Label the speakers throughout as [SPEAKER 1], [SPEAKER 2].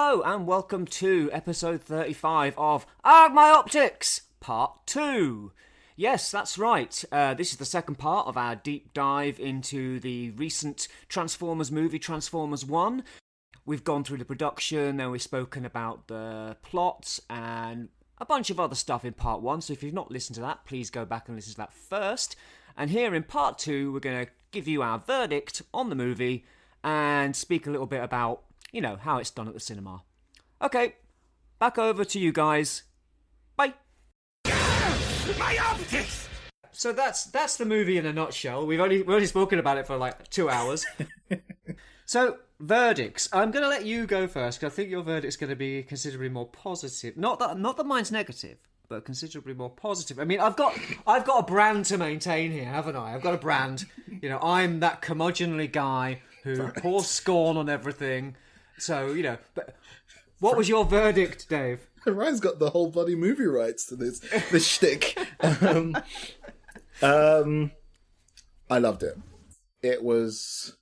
[SPEAKER 1] Hello and welcome to episode 35 of Arg My Optics, part 2. Yes, that's right. This is the second part of our deep dive into the recent Transformers movie, Transformers 1. We've gone through the production, then we've spoken about the plot and a bunch of other stuff in part 1. So if you've not listened to that, please go back and listen to that first. And here in part 2, we're going to give you our verdict on the movie and speak a little bit about, you know, how it's done at the cinema. Okay, back over to you guys. Bye. My optics! So that's the movie in a nutshell. We've only spoken about it for like 2 hours. So, verdicts. I'm going to let you go first, because I think your verdict's going to be considerably more positive. Not that mine's negative, but considerably more positive. I mean, I've got a brand to maintain here, haven't I? I've got a brand. You know, I'm that curmudgeonly guy who pours scorn on everything. So, you know, but what was your verdict, Dave?
[SPEAKER 2] Ryan's got the whole bloody movie rights to this shtick. I loved it. It was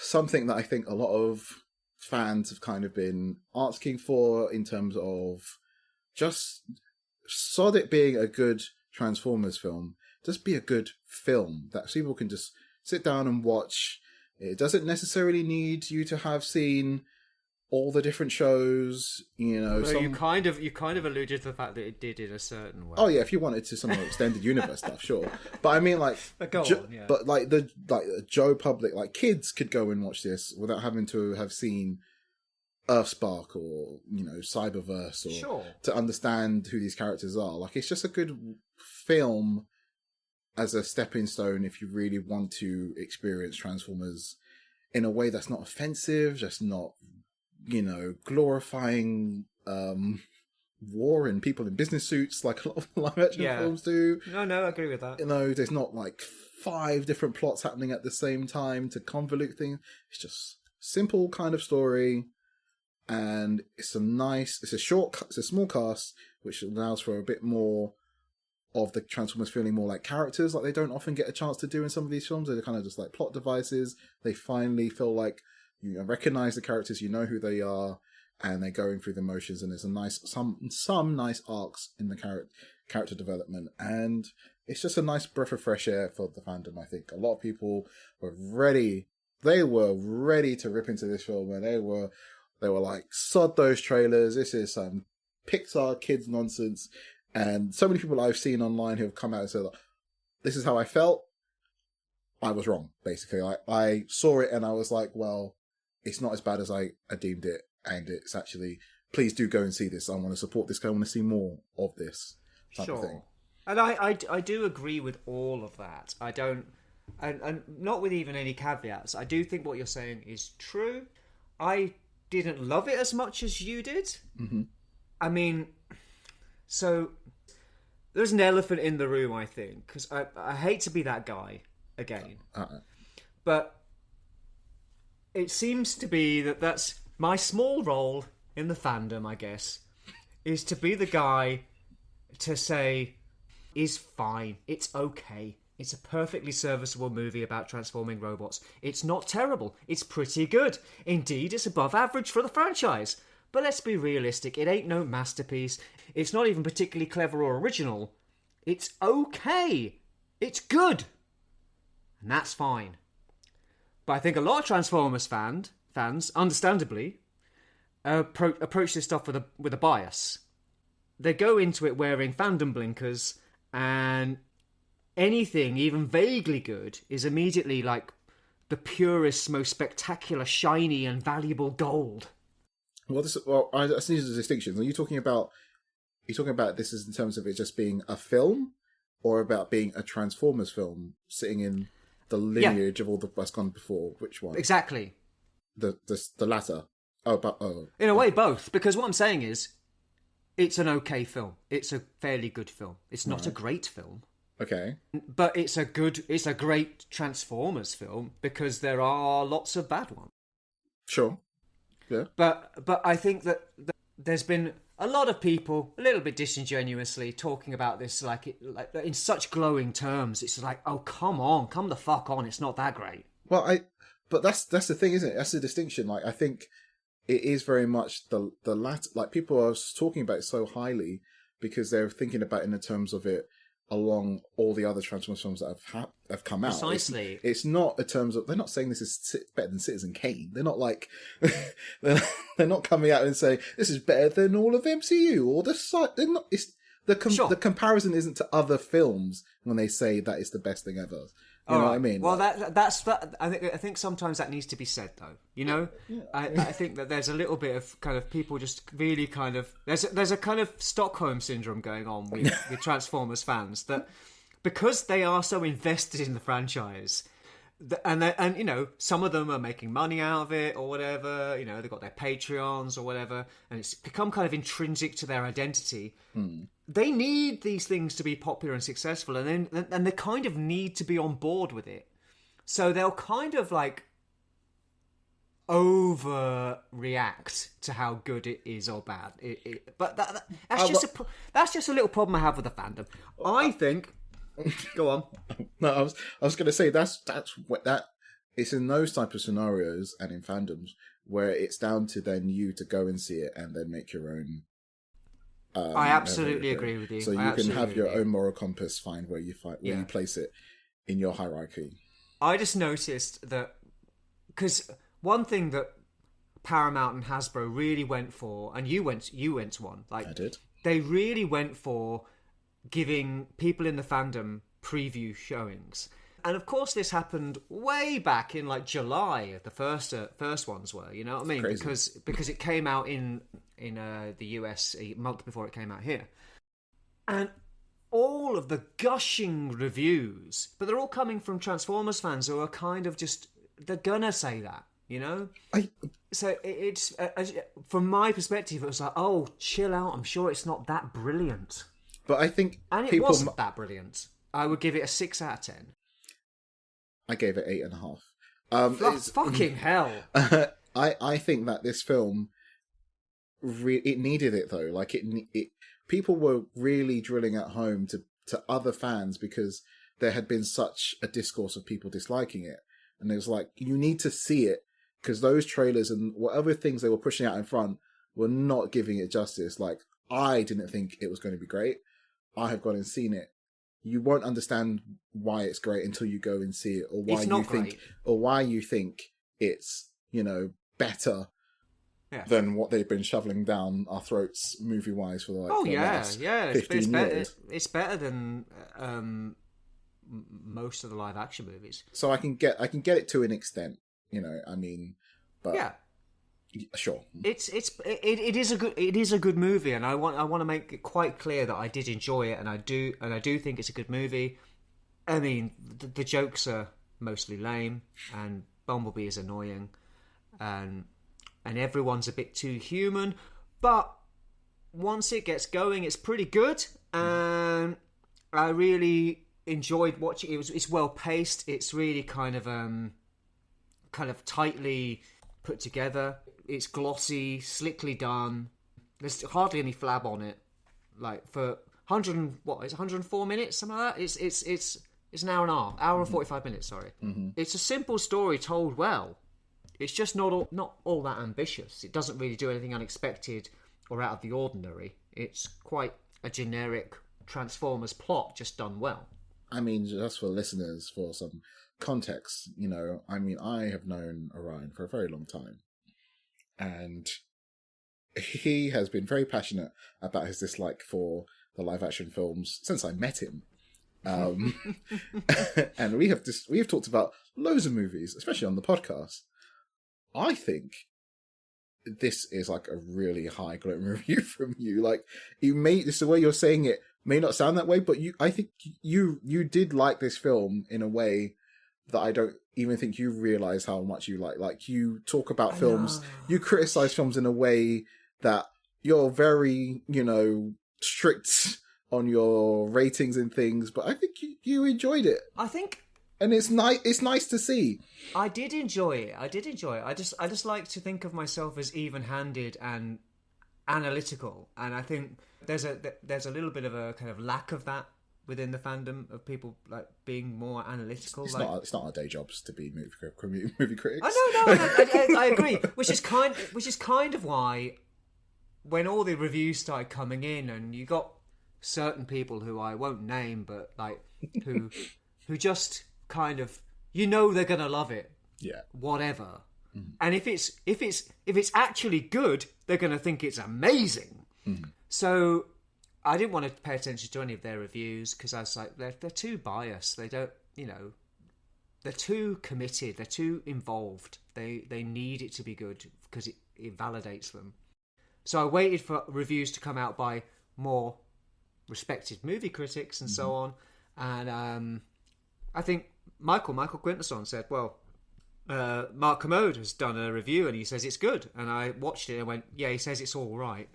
[SPEAKER 2] something that I think a lot of fans have kind of been asking for in terms of just sod it being a good Transformers film. Just be a good film that people can just sit down and watch. It doesn't necessarily need you to have seen all the different shows, you know.
[SPEAKER 1] Well, you kind of alluded to the fact that it did in a certain way.
[SPEAKER 2] Oh yeah, if you wanted to some more extended universe stuff, sure. But I mean, like,
[SPEAKER 1] but
[SPEAKER 2] the Joe public, like kids could go and watch this without having to have seen Earthspark or, you know, Cyberverse, or
[SPEAKER 1] sure,
[SPEAKER 2] to understand who these characters are. Like, it's just a good film as a stepping stone if you really want to experience Transformers in a way that's not offensive, just not, you know, glorifying war and people in business suits like a lot of live action films do.
[SPEAKER 1] No, I agree with that.
[SPEAKER 2] You know, there's not like 5 different plots happening at the same time to convolute things. It's just simple kind of story, and it's a small cast, which allows for a bit more of the Transformers feeling more like characters, like they don't often get a chance to do in some of these films. They're kind of just like plot devices. They finally feel like you recognize the characters, you know who they are, and they're going through the motions. And there's some nice arcs in the character development, and it's just a nice breath of fresh air for the fandom. I think a lot of people were ready. They were ready to rip into this film, and they were like, sod those trailers. This is some Pixar kids nonsense. And so many people I've seen online who have come out and said, this is how I felt. I was wrong, basically. I saw it and I was like, well, it's not as bad as I deemed it. And it's actually, please do go and see this. I want to support this. I want to see more of this type of thing.
[SPEAKER 1] And I do agree with all of that. I don't, and not with even any caveats. I do think what you're saying is true. I didn't love it as much as you did.
[SPEAKER 2] Mm-hmm.
[SPEAKER 1] I mean, so there's an elephant in the room, I think, because I hate to be that guy again, but it seems to be that's my small role in the fandom, I guess, is to be the guy to say, is fine, it's okay, it's a perfectly serviceable movie about transforming robots. It's not terrible, it's pretty good. Indeed, it's above average for the franchise. But let's be realistic, it ain't no masterpiece. It's not even particularly clever or original. It's okay. It's good. And that's fine. But I think a lot of Transformers fans, understandably, approach this stuff with a bias. They go into it wearing fandom blinkers, and anything even vaguely good is immediately like the purest, most spectacular, shiny and valuable gold.
[SPEAKER 2] I see the distinctions. Are you talking about this is in terms of it just being a film, or about being a Transformers film sitting in the lineage of all the what's gone before? Which one?
[SPEAKER 1] Exactly.
[SPEAKER 2] The latter.
[SPEAKER 1] In a way, both. Because what I'm saying is, it's an okay film. It's a fairly good film. It's not a great film.
[SPEAKER 2] Okay.
[SPEAKER 1] But it's a great Transformers film because there are lots of bad ones.
[SPEAKER 2] Sure. Yeah.
[SPEAKER 1] But I think that there's been a lot of people, a little bit disingenuously, talking about this like in such glowing terms. It's like, oh, come the fuck on. It's not that great.
[SPEAKER 2] Well, but that's the thing, isn't it? That's the distinction. Like, I think it is very much the latter. Like, people are talking about it so highly because they're thinking about it in the terms of it along all the other Transformers films that have come out.
[SPEAKER 1] Precisely.
[SPEAKER 2] It's not in terms of, they're not saying this is better than Citizen Kane. They're not like they're not coming out and saying this is better than all of MCU or the site. They're not. It's the comparison isn't to other films when they say that it's the best thing ever. You know what I mean?
[SPEAKER 1] Well, that's I think sometimes that needs to be said, though. You know, yeah. I think that there's a little bit of kind of people just really kind of there's a kind of Stockholm syndrome going on with Transformers fans, that because they are so invested in the franchise, and you know, some of them are making money out of it or whatever. You know, they've got their Patreons or whatever, and it's become kind of intrinsic to their identity. They need these things to be popular and successful, and they kind of need to be on board with it. So they'll kind of like overreact to how good it is or bad. But that's just a little problem I have with the fandom. I think. Go on.
[SPEAKER 2] No, I was going to say that's what that. It's in those type of scenarios and in fandoms where it's down to then you to go and see it and then make your own.
[SPEAKER 1] I absolutely agree with you.
[SPEAKER 2] So you can have your own moral compass, find where you place it in your hierarchy.
[SPEAKER 1] I just noticed that because one thing that Paramount and Hasbro really went for, and you went to one, like I did. They really went for giving people in the fandom preview showings. And of course this happened way back in like July, the first ones were, you know what I mean? Because it came out in the US a month before it came out here. And all of the gushing reviews, but they're all coming from Transformers fans who are kind of just, they're gonna say that, you know? So it's, from my perspective, it was like, oh, chill out, I'm sure it's not that brilliant.
[SPEAKER 2] But I think
[SPEAKER 1] it wasn't that brilliant. I would give it a 6 out of 10.
[SPEAKER 2] I gave it 8.5.
[SPEAKER 1] Fucking hell!
[SPEAKER 2] I think that this film, it needed it though. Like it, people were really drilling at home to other fans because there had been such a discourse of people disliking it, and it was like, you need to see it because those trailers and whatever things they were pushing out in front were not giving it justice. Like, I didn't think it was going to be great. I have gone and seen it. You won't understand why it's great until you go and see it, or why you think it's, you know, better than what they've been shoveling down our throats movie wise for like the last 15 years.
[SPEAKER 1] It's better than most of the live action movies.
[SPEAKER 2] So I can get it to an extent, you know. I mean, but yeah. Sure.
[SPEAKER 1] It is a good movie, and I want to make it quite clear that I did enjoy it, and I do think it's a good movie. I mean, the jokes are mostly lame, and Bumblebee is annoying, and everyone's a bit too human. But once it gets going, it's pretty good, and I really enjoyed watching it. It's well paced. It's really kind of tightly put together. It's glossy, slickly done. There's hardly any flab on it. Like for 104 minutes, something like that. It's an hour and a half, hour and 45 minutes. Sorry, It's a simple story told well. It's just not all that ambitious. It doesn't really do anything unexpected or out of the ordinary. It's quite a generic Transformers plot, just done well.
[SPEAKER 2] I mean, just for listeners, for some context, you know, I mean, I have known Orion for a very long time, and he has been very passionate about his dislike for the live action films since I met him. And we have talked about loads of movies, especially on the podcast. I think this is like a really high glowing review from you. Like, this the way you're saying it may not sound that way, but I think you did like this film in a way that I don't even think you realize how much you like. Like, you talk about films, you criticize films in a way that you're very, you know, strict on your ratings and things, but I think you enjoyed it.
[SPEAKER 1] I think,
[SPEAKER 2] and it's nice to see.
[SPEAKER 1] I did enjoy it. I just like to think of myself as even-handed and analytical, and I think there's a little bit of a kind of lack of that within the fandom of people like being more analytical.
[SPEAKER 2] It's
[SPEAKER 1] like,
[SPEAKER 2] not. It's not our day jobs to be movie critics.
[SPEAKER 1] I agree. Which is kind of why when all the reviews started coming in, and you got certain people who I won't name, but like who just kind of they're gonna love it.
[SPEAKER 2] Yeah.
[SPEAKER 1] Whatever. And if it's actually good, they're gonna think it's amazing. So I didn't want to pay attention to any of their reviews because I was like, they're too biased. They don't, they're too committed. They're too involved. They need it to be good because it validates them. So I waited for reviews to come out by more respected movie critics and so on. And I think Michael Quinterson said, well, Mark Commode has done a review and he says it's good. And I watched it and went, yeah, he says it's all right.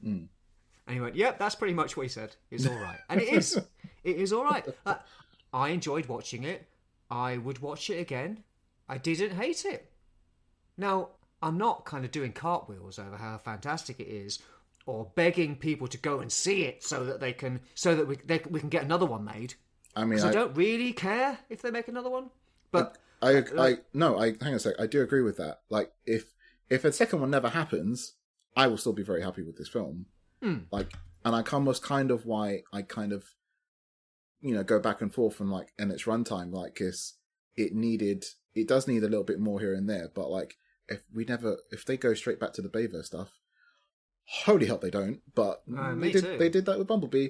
[SPEAKER 1] And he went, yep, that's pretty much what he said. It's all right. And it is. It is all right. I enjoyed watching it. I would watch it again. I didn't hate it. Now, I'm not kind of doing cartwheels over how fantastic it is or begging people to go and see it so that we can get another one made. I mean, I don't really care if they make another one. But
[SPEAKER 2] hang on a sec. I do agree with that. Like, if a second one never happens, I will still be very happy with this film. Like, and I almost kind of why I kind of, go back and forth and like, and its runtime, like, cause it does need a little bit more here and there, but like, if they go straight back to the Bayverse stuff, holy hell they don't, but they did that with Bumblebee.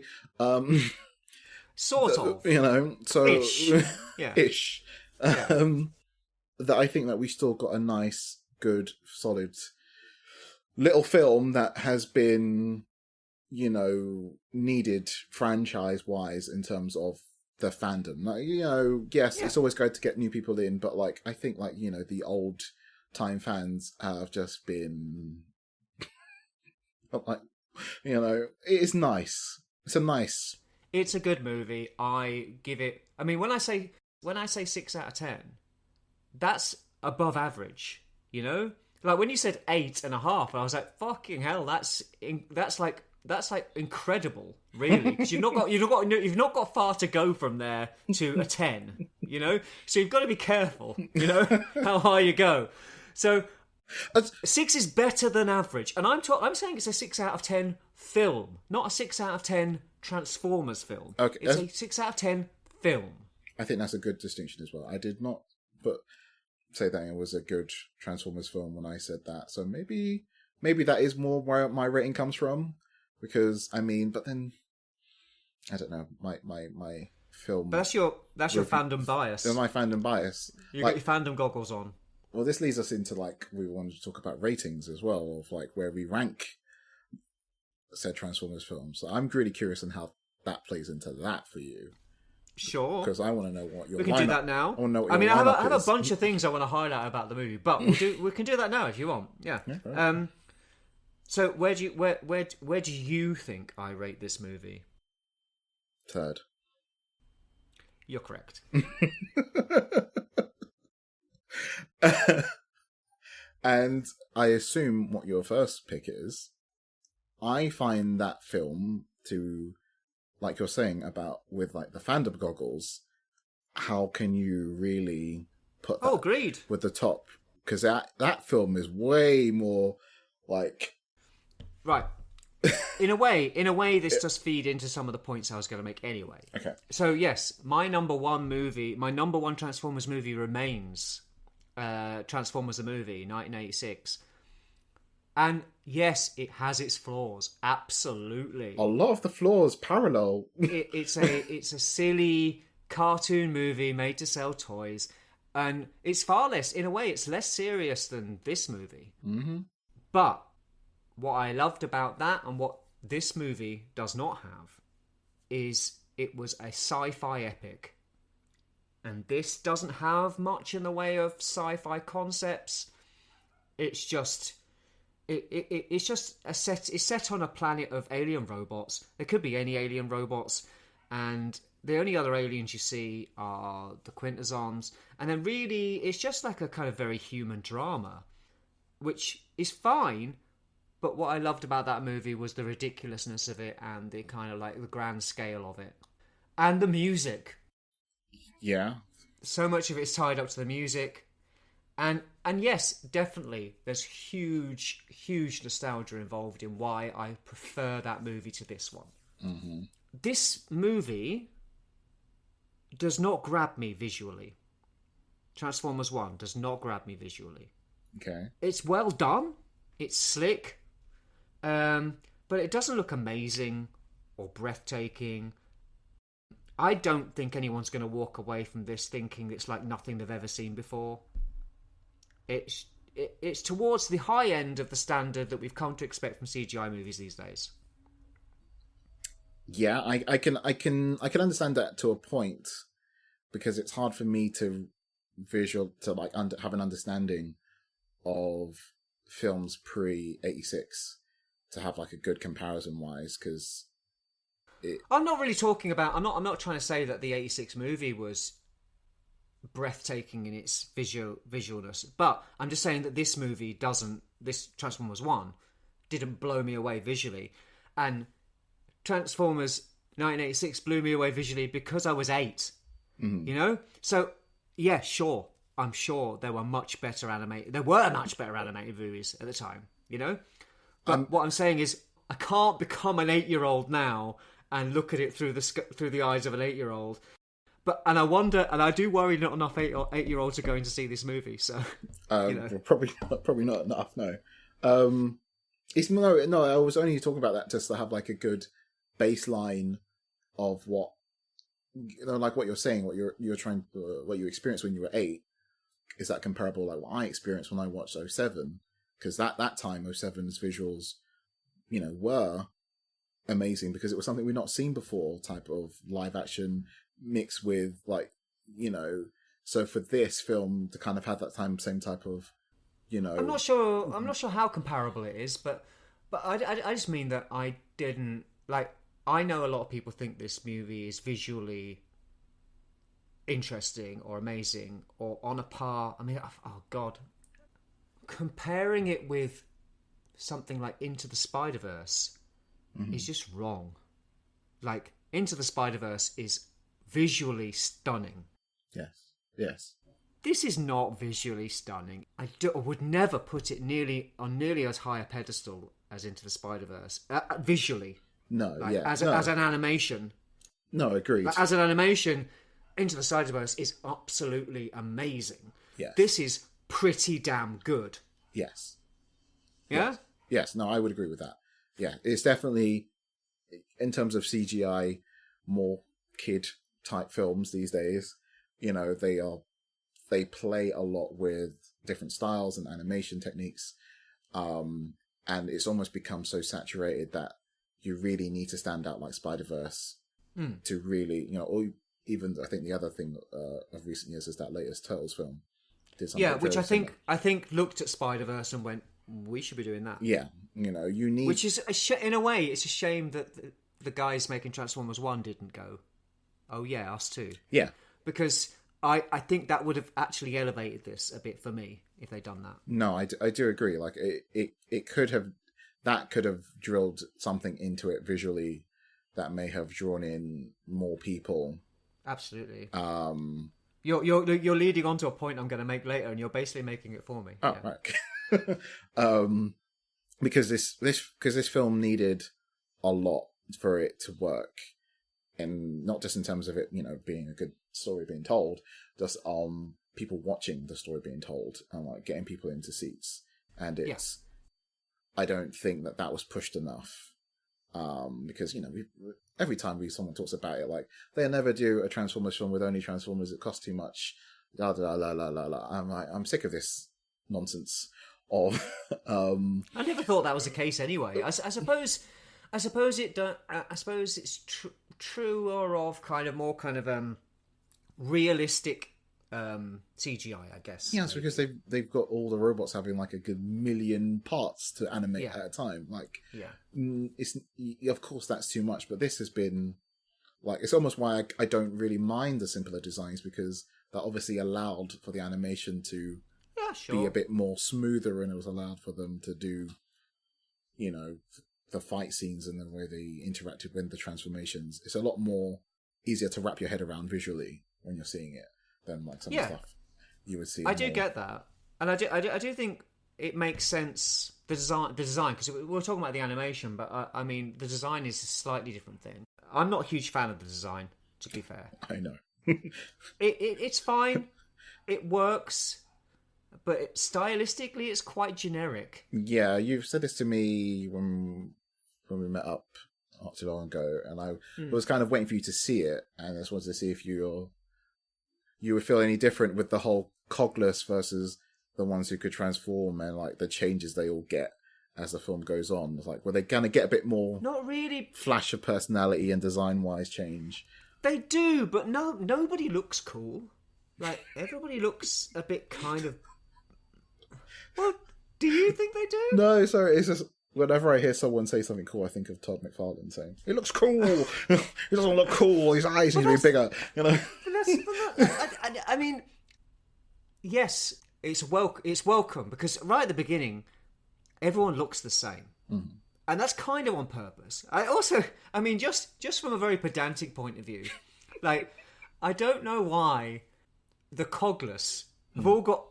[SPEAKER 1] Sort of.
[SPEAKER 2] So,
[SPEAKER 1] ish. Yeah.
[SPEAKER 2] Ish.
[SPEAKER 1] Yeah.
[SPEAKER 2] That I think that we still got a nice, good, solid little film that has been, needed franchise-wise in terms of the fandom. Like, yes, it's always great to get new people in, but like, I think like, the old time fans have just been like, it is nice. It's
[SPEAKER 1] a good movie. I give it, I mean, when I say 6 out of 10, that's above average, Like when you said 8.5, I was like, "Fucking hell, that's like incredible, really." Because you've not got far to go from there to a 10, So you've got to be careful, how high you go. So 6 is better than average, and I'm saying it's a 6 out of 10 film, not a 6 out of 10 Transformers film.
[SPEAKER 2] Okay,
[SPEAKER 1] it's a 6 out of 10 film.
[SPEAKER 2] I think that's a good distinction as well. I did not, say that it was a good Transformers film when I said that. So maybe that is more where my rating comes from. Because but then I don't know, my film.
[SPEAKER 1] But that's your fandom bias.
[SPEAKER 2] My fandom bias.
[SPEAKER 1] You got your fandom goggles on.
[SPEAKER 2] Well, this leads us into like we wanted to talk about ratings as well, of like where we rank said Transformers films. So I'm really curious on how that plays into that for you.
[SPEAKER 1] Sure.
[SPEAKER 2] Because I want to know what your.
[SPEAKER 1] We can do that now.
[SPEAKER 2] I
[SPEAKER 1] have a bunch of things I want to highlight about the movie, but we can do that now if you want. Yeah.
[SPEAKER 2] Right.
[SPEAKER 1] So where do you think I rate this movie?
[SPEAKER 2] 3rd.
[SPEAKER 1] You're correct.
[SPEAKER 2] And I assume what your first pick is. I find that film to, like you're saying about with like the fandom goggles, how can you really put that
[SPEAKER 1] agreed.
[SPEAKER 2] With the top? Because that film is way more like...
[SPEAKER 1] Right. In a way, this does feed into some of the points I was going to make anyway.
[SPEAKER 2] Okay.
[SPEAKER 1] So yes, my number one Transformers movie remains Transformers the movie, 1986. And yes, it has its flaws. Absolutely.
[SPEAKER 2] A lot of the flaws parallel.
[SPEAKER 1] It's a silly cartoon movie made to sell toys, and it's far less. In a way, it's less serious than this movie.
[SPEAKER 2] Mm-hmm.
[SPEAKER 1] But what I loved about that, and what this movie does not have, is it was a sci-fi epic. And this doesn't have much in the way of sci-fi concepts. It's just... It's just it's set on a planet of alien robots. There could be any alien robots, and the only other aliens you see are the Quintessons. And then really, it's just like a kind of very human drama, which is fine. But what I loved about that movie was the ridiculousness of it and the kind of like the grand scale of it. And the music.
[SPEAKER 2] Yeah.
[SPEAKER 1] So much of it's tied up to the music. And yes, definitely, there's huge nostalgia involved in why I prefer that movie to this one.
[SPEAKER 2] Mm-hmm.
[SPEAKER 1] This movie does not grab me visually. Transformers 1 does not grab me visually.
[SPEAKER 2] Okay.
[SPEAKER 1] It's well done. It's slick. But it doesn't look amazing or breathtaking. I don't think anyone's going to walk away from this thinking it's like nothing they've ever seen before. It's towards the high end of the standard that we've come to expect from CGI movies these days.
[SPEAKER 2] Yeah, I can understand that to a point, because it's hard for me to have an understanding of films pre 86 to have like a good comparison wise, because
[SPEAKER 1] I'm not really talking about. I'm not trying to say that the '86 movie was breathtaking in its visualness, but I'm just saying that this movie doesn't. This Transformers 1 didn't blow me away visually, and Transformers 1986 blew me away visually because I was 8.
[SPEAKER 2] Mm-hmm.
[SPEAKER 1] You know, so yeah, sure. I'm sure there were much better animated movies at the time. You know, but what I'm saying is, I can't become an 8-year-old now and look at it through the eyes of an 8-year-old. And I wonder, and I do worry not enough 8-year-olds are going to see this movie. So,
[SPEAKER 2] well, probably not enough. No, no. I was only talking about that just to have like a good baseline of what, like what you're saying, what what you experienced when you were 8. Is that comparable like what I experienced when I watched 07? Because that time 07's visuals, were amazing, because it was something we'd not seen before, type of live action mixed with so for this film to kind of have that same type of
[SPEAKER 1] I'm not sure how comparable it is, but I just mean that I didn't like. I know a lot of people think this movie is visually interesting or amazing or on a par. I mean, oh god, comparing it with something like Into the Spider-Verse is just wrong. Like, Into the Spider-Verse is visually stunning.
[SPEAKER 2] Yes.
[SPEAKER 1] This is not visually stunning. I would never put it on nearly as high a pedestal as Into the Spider-Verse visually.
[SPEAKER 2] No,
[SPEAKER 1] like,
[SPEAKER 2] yeah,
[SPEAKER 1] as an animation.
[SPEAKER 2] No, agreed.
[SPEAKER 1] As an animation, Into the Spider-Verse is absolutely amazing.
[SPEAKER 2] Yes.
[SPEAKER 1] This is pretty damn good.
[SPEAKER 2] Yes.
[SPEAKER 1] Yeah?
[SPEAKER 2] Yes, no, I would agree with that. Yeah, it's definitely, in terms of CGI, more kid-type films these days. They play a lot with different styles and animation techniques. And it's almost become so saturated that you really need to stand out like Spider-Verse to really, or even I think the other thing of recent years is that latest Turtles film.
[SPEAKER 1] Yeah, which I think looked at Spider-Verse and went, we should be doing that.
[SPEAKER 2] Yeah, you need...
[SPEAKER 1] Which is, in a way, it's a shame that the guys making Transformers 1 didn't go, oh yeah, us too.
[SPEAKER 2] Yeah.
[SPEAKER 1] Because I think that would have actually elevated this a bit for me if they'd done that.
[SPEAKER 2] No, I do agree. Like, it could have... That could have drilled something into it visually that may have drawn in more people.
[SPEAKER 1] Absolutely. You're leading on to a point I'm going to make later, and you're basically making it for me.
[SPEAKER 2] Oh, yeah. Right. Because this film needed a lot for it to work, and not just in terms of it, being a good story being told, just people watching the story being told and like getting people into seats, and it's. Yeah. I don't think that was pushed enough, because every time someone talks about it, like they'll never do a Transformers film with only Transformers. It costs too much. La la la la la la. I'm sick of this nonsense. I
[SPEAKER 1] never thought that was the case anyway. I suppose it's truer of more realistic CGI, I guess.
[SPEAKER 2] Yeah, it's because they've got all the robots having like a good million parts to animate at a time. Like, it's of course that's too much, but this has been like, it's almost why I don't really mind the simpler designs, because that obviously allowed for the animation to be a bit more smoother, and it was allowed for them to do, the fight scenes and the way they interacted with the transformations. It's a lot more easier to wrap your head around visually when you're seeing it than like some of the stuff you would see.
[SPEAKER 1] I do get that, and I do think it makes sense. The design, because we're talking about the animation, but I mean the design is a slightly different thing. I'm not a huge fan of the design, to be fair.
[SPEAKER 2] I know.
[SPEAKER 1] It's fine, it works, but stylistically it's quite generic.
[SPEAKER 2] Yeah, you've said this to me when we met up not too long ago, and I was kind of waiting for you to see it, and I just wanted to see if you would feel any different with the whole cogless versus the ones who could transform, and like the changes they all get as the film goes on. It's like, were they gonna get a bit more?
[SPEAKER 1] Not really.
[SPEAKER 2] Flash of personality and design-wise change.
[SPEAKER 1] They do, but nobody looks cool. Like everybody looks a bit kind of. Well, do you think they do?
[SPEAKER 2] No, sorry. It's just whenever I hear someone say something cool, I think of Todd McFarlane saying, "It looks cool." He doesn't look cool. His eyes need to be bigger. You know.
[SPEAKER 1] I mean, yes, it's welcome because right at the beginning, everyone looks the same, and that's kind of on purpose. I mean, just from a very pedantic point of view, like I don't know why the cogless have all got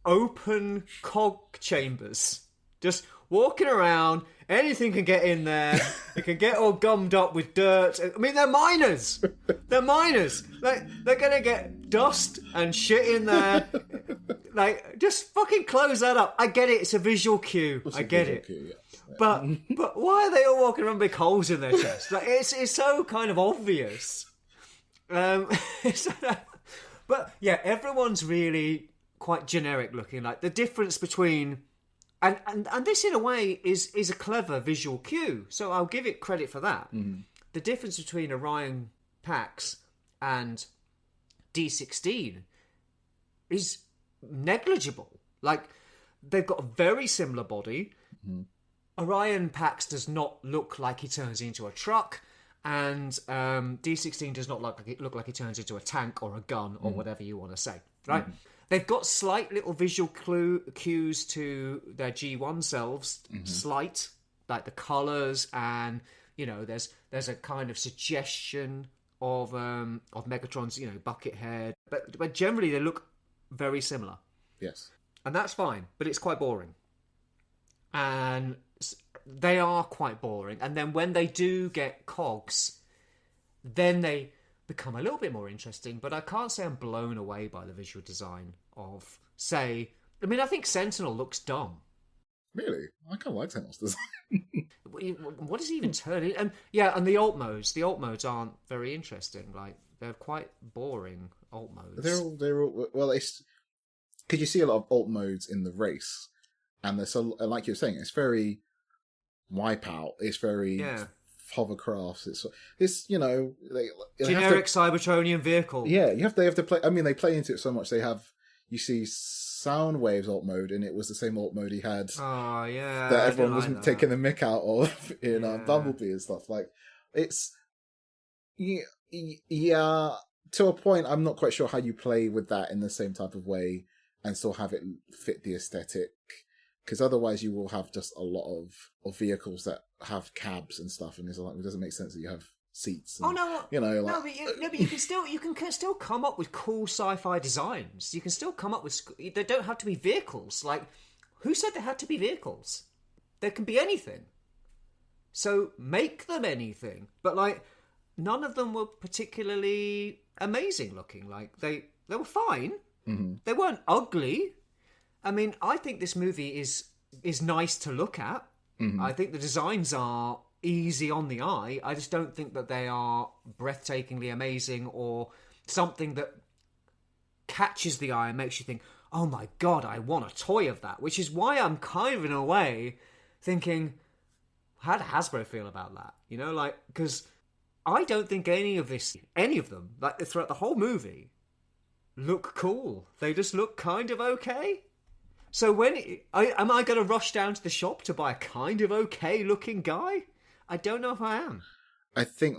[SPEAKER 1] open cog chambers, just walking around. Anything can get in there. It can get all gummed up with dirt. I mean, they're miners. They're miners. Like, they're going to get dust and shit in there. Like, just fucking close that up. I get it. It's a visual cue. I get it.
[SPEAKER 2] Cue, yeah.
[SPEAKER 1] But why are they all walking around with big holes in their chest? Like, it's so kind of obvious. But yeah, everyone's really quite generic looking. Like, the difference between... And this, in a way, is a clever visual cue. So I'll give it credit for that. Mm-hmm. The difference between Orion Pax and D16 is negligible. Like, they've got a very similar body. Mm-hmm. Orion Pax does not look like he turns into a truck. And D16 does not look like he turns into a tank or a gun or whatever you want to say. Right? Mm-hmm. They've got slight little visual cues to their G1 selves, slight, like the colours, and you know, there's a kind of suggestion of Megatron's, you know, bucket head, but generally they look very similar.
[SPEAKER 2] Yes,
[SPEAKER 1] and that's fine, but it's quite boring, and they are quite boring. And then when they do get cogs, then they become a little bit more interesting, but I can't say I'm blown away by the visual design of, say... I mean, I think Sentinel looks dumb.
[SPEAKER 2] Really? I kind of like Sentinel's design.
[SPEAKER 1] What does he even turn in? And the alt modes. The alt modes aren't very interesting. Like, they're quite boring alt modes.
[SPEAKER 2] They're all... Well, it's... Because you see a lot of alt modes in the race, and they're so, like you're saying, it's very Wipeout. It's very... Yeah. Hovercrafts. It's you know,
[SPEAKER 1] generic Cybertronian vehicle.
[SPEAKER 2] Yeah, they have to play. I mean, they play into it so much. You see Soundwave's alt mode, and it was the same alt mode he had.
[SPEAKER 1] Oh yeah,
[SPEAKER 2] that everyone was taking the mick out of in Bumblebee and stuff. Like, it's yeah. To a point, I'm not quite sure how you play with that in the same type of way and still have it fit the aesthetic. Because otherwise, you will have just a lot of vehicles that have cabs and stuff, and it's like, it doesn't make sense that you have seats. And, you know, like,
[SPEAKER 1] but you can still come up with cool sci-fi designs. You can still come up with. They don't have to be vehicles. Like, who said they had to be vehicles? There can be anything. So make them anything. But like, none of them were particularly amazing looking. Like they were fine. Mm-hmm. They weren't ugly. I mean, I think this movie is nice to look at. Mm-hmm. I think the designs are easy on the eye. I just don't think that they are breathtakingly amazing or something that catches the eye and makes you think, oh my God, I want a toy of that. Which is why I'm kind of, in a way, thinking, how does Hasbro feel about that? You know, like, because I don't think any of them, like throughout the whole movie, look cool. They just look kind of okay. So am I going to rush down to the shop to buy a kind of okay-looking guy? I don't know if I am.
[SPEAKER 2] I think,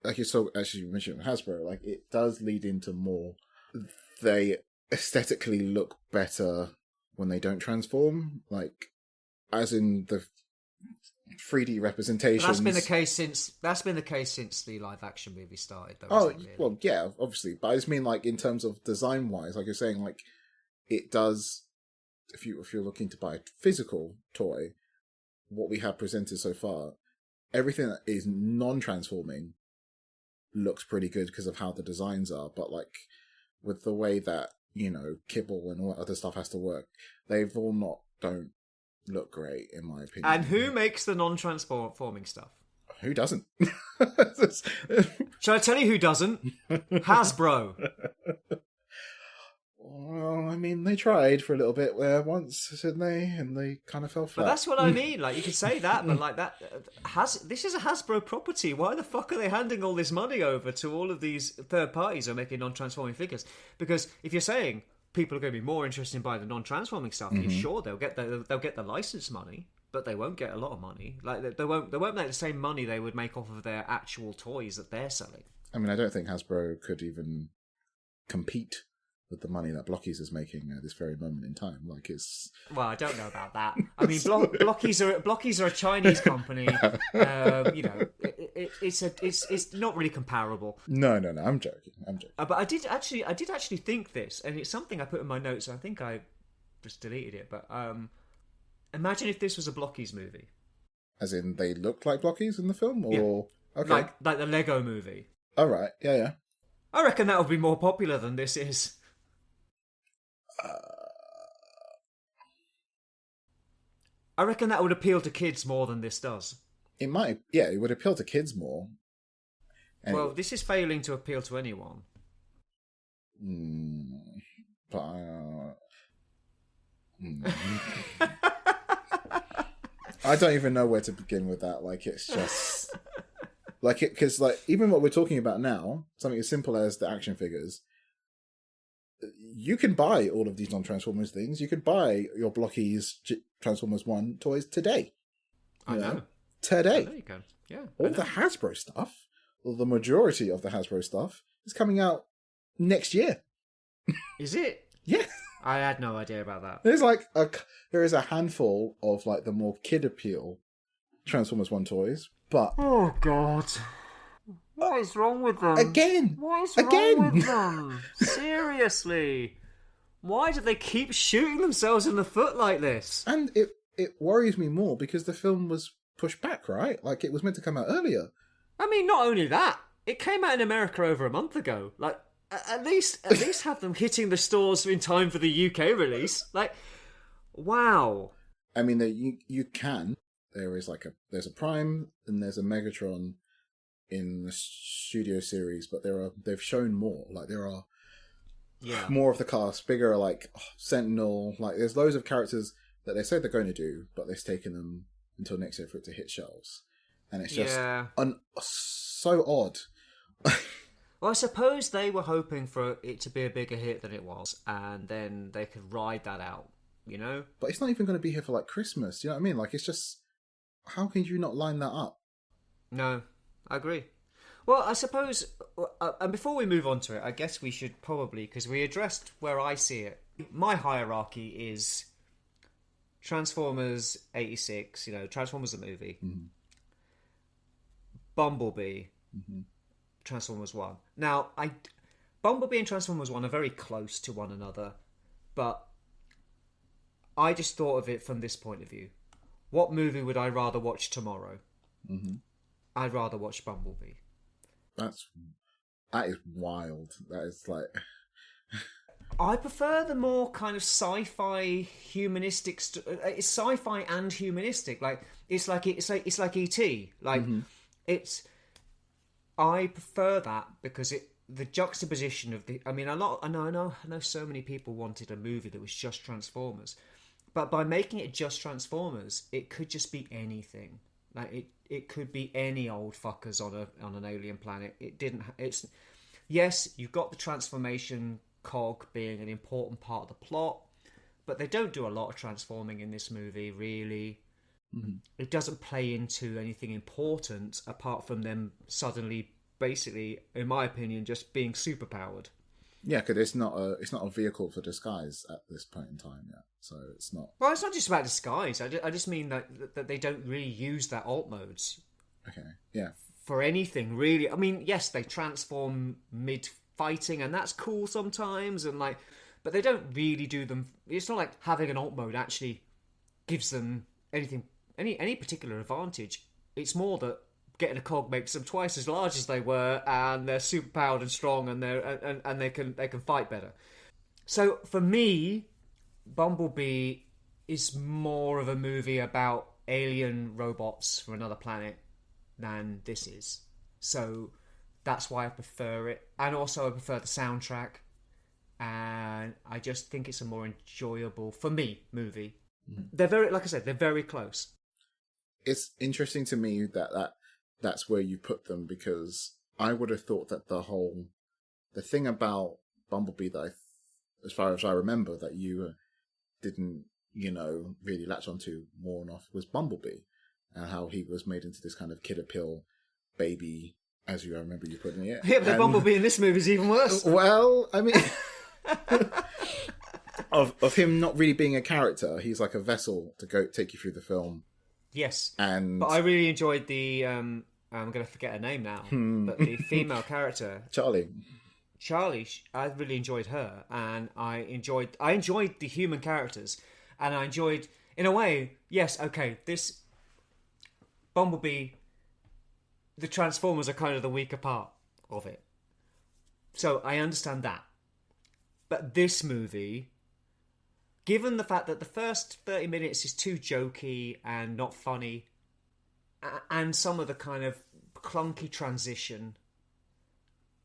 [SPEAKER 2] like you mentioned Hasbro, like it does lead into more. They aesthetically look better when they don't transform. Like, as in 3D representations.
[SPEAKER 1] That's been the case since the live action movie started, though.
[SPEAKER 2] Oh,
[SPEAKER 1] isn't it, really?
[SPEAKER 2] well, yeah, obviously. But I just mean, like, in terms of design-wise, like you're saying, like, it does... If you're looking to buy a physical toy, what we have presented so far, everything that is non-transforming looks pretty good because of how the designs are. But, like, with the way that, kibble and all that other stuff has to work, they've all don't look great, in my opinion.
[SPEAKER 1] And who makes the non-transforming stuff?
[SPEAKER 2] Who doesn't?
[SPEAKER 1] Shall I tell you who doesn't? Hasbro.
[SPEAKER 2] Well, I mean, they tried for a little bit there once, didn't they? And they kind of fell flat.
[SPEAKER 1] But that's what I mean. Like, you could say that, but like that, this is a Hasbro property. Why the fuck are they handing all this money over to all of these third parties who are making non-transforming figures? Because if you're saying people are going to be more interested in buying the non-transforming stuff, you're sure they'll get the license money, but they won't get a lot of money. Like, they won't make the same money they would make off of their actual toys that they're selling.
[SPEAKER 2] I mean, I don't think Hasbro could even compete with the money that Blockies is making at this very moment in time. Like, it's...
[SPEAKER 1] Well, I don't know about that. I mean, Blockies are a Chinese company. It's not really comparable.
[SPEAKER 2] No, I'm joking.
[SPEAKER 1] But I did actually think this, and it's something I put in my notes. I think I just deleted it. But imagine if this was a Blockies movie.
[SPEAKER 2] As in, they looked like Blockies in the film, or
[SPEAKER 1] yeah.
[SPEAKER 2] Okay,
[SPEAKER 1] like the Lego movie.
[SPEAKER 2] All right, yeah.
[SPEAKER 1] I reckon that would be more popular than this is. I reckon that would appeal to kids more than this does.
[SPEAKER 2] It might, yeah, it would appeal to kids more. And
[SPEAKER 1] well, this is failing to appeal to anyone.
[SPEAKER 2] I don't even know where to begin with that. Like, it's just like it because like even what we're talking about now, something as simple as the action figures. You can buy all of these non-Transformers things. You could buy your Blockies Transformers 1 toys today.
[SPEAKER 1] I know.
[SPEAKER 2] Today.
[SPEAKER 1] There you go. Yeah.
[SPEAKER 2] All the Hasbro stuff, or the majority of the Hasbro stuff, is coming out next year.
[SPEAKER 1] Is it?
[SPEAKER 2] Yeah.
[SPEAKER 1] I had no idea about that.
[SPEAKER 2] There is a handful of like the more kid appeal Transformers 1 toys, but...
[SPEAKER 1] Oh, God. What is wrong with them?
[SPEAKER 2] Again!
[SPEAKER 1] What is wrong with them? Seriously. Why do they keep shooting themselves in the foot like this?
[SPEAKER 2] And it worries me more because the film was pushed back, right? Like, it was meant to come out earlier.
[SPEAKER 1] I mean, not only that, it came out in America over a month ago. Like, at least have them hitting the stores in time for the UK release. Like, wow.
[SPEAKER 2] I mean, you can. There's a Prime and there's a Megatron in the studio series, but they've shown more. Like, there are more of the cast, bigger, like Sentinel. Like, there's loads of characters that they said they're going to do, but they've taken them until next year for it to hit shelves, and it's just so odd.
[SPEAKER 1] Well, I suppose they were hoping for it to be a bigger hit than it was, and then they could ride that out, you know?
[SPEAKER 2] But it's not even going to be here for like Christmas. You know what I mean? Like, it's just, how can you not line that up?
[SPEAKER 1] No, I agree. Well, I suppose, and before we move on to it, I guess we should probably, because we addressed where I see it. My hierarchy is Transformers 86, Transformers the movie, Bumblebee, Transformers 1. Now, Bumblebee and Transformers 1 are very close to one another, but I just thought of it from this point of view. What movie would I rather watch tomorrow? I'd rather watch Bumblebee. That
[SPEAKER 2] is wild. That is like...
[SPEAKER 1] I prefer the more kind of sci-fi humanistic. It's sci-fi and humanistic. Like it's like E.T. Like it's. I prefer that because the juxtaposition of the. I mean, I know so many people wanted a movie that was just Transformers, but by making it just Transformers, it could just be anything. Like it could be any old fuckers on an alien planet. It didn't. It's yes, you've got the transformation cog being an important part of the plot, but they don't do a lot of transforming in this movie, really. It doesn't play into anything important apart from them suddenly, basically, in my opinion, just being superpowered.
[SPEAKER 2] Yeah, because it's not a vehicle for disguise at this point in time yet, so it's not.
[SPEAKER 1] Well, it's not just about disguise. I just mean that they don't really use their alt modes.
[SPEAKER 2] Okay, yeah.
[SPEAKER 1] For anything really. I mean, yes, they transform mid fighting, and that's cool sometimes, and like, but they don't really do them. It's not like having an alt mode actually gives them any particular advantage. It's more that getting a cog makes them twice as large as they were, and they're super powered and strong, and they can fight better. So for me, Bumblebee is more of a movie about alien robots from another planet than this is. So that's why I prefer it. And also I prefer the soundtrack. And I just think it's a more enjoyable, for me, movie. Mm-hmm. They're very, like I said, they're very close.
[SPEAKER 2] It's interesting to me that's where you put them, because I would have thought that the thing about Bumblebee that as far as I remember, that you didn't, really latch onto more enough was Bumblebee, and how he was made into this kind of kid appeal baby, as I remember you putting it.
[SPEAKER 1] Yeah, but the Bumblebee in this movie is even worse.
[SPEAKER 2] Well, I mean, of him not really being a character, he's like a vessel to go take you through the film.
[SPEAKER 1] Yes,
[SPEAKER 2] but
[SPEAKER 1] I really enjoyed the. I'm going to forget her name now, but the female character,
[SPEAKER 2] Charlie,
[SPEAKER 1] I really enjoyed her, and I enjoyed the human characters, and I enjoyed, in a way, yes, okay, this Bumblebee, the Transformers are kind of the weaker part of it, so I understand that, but this movie, given the fact that the first 30 minutes is too jokey and not funny, and some of the kind of clunky transition,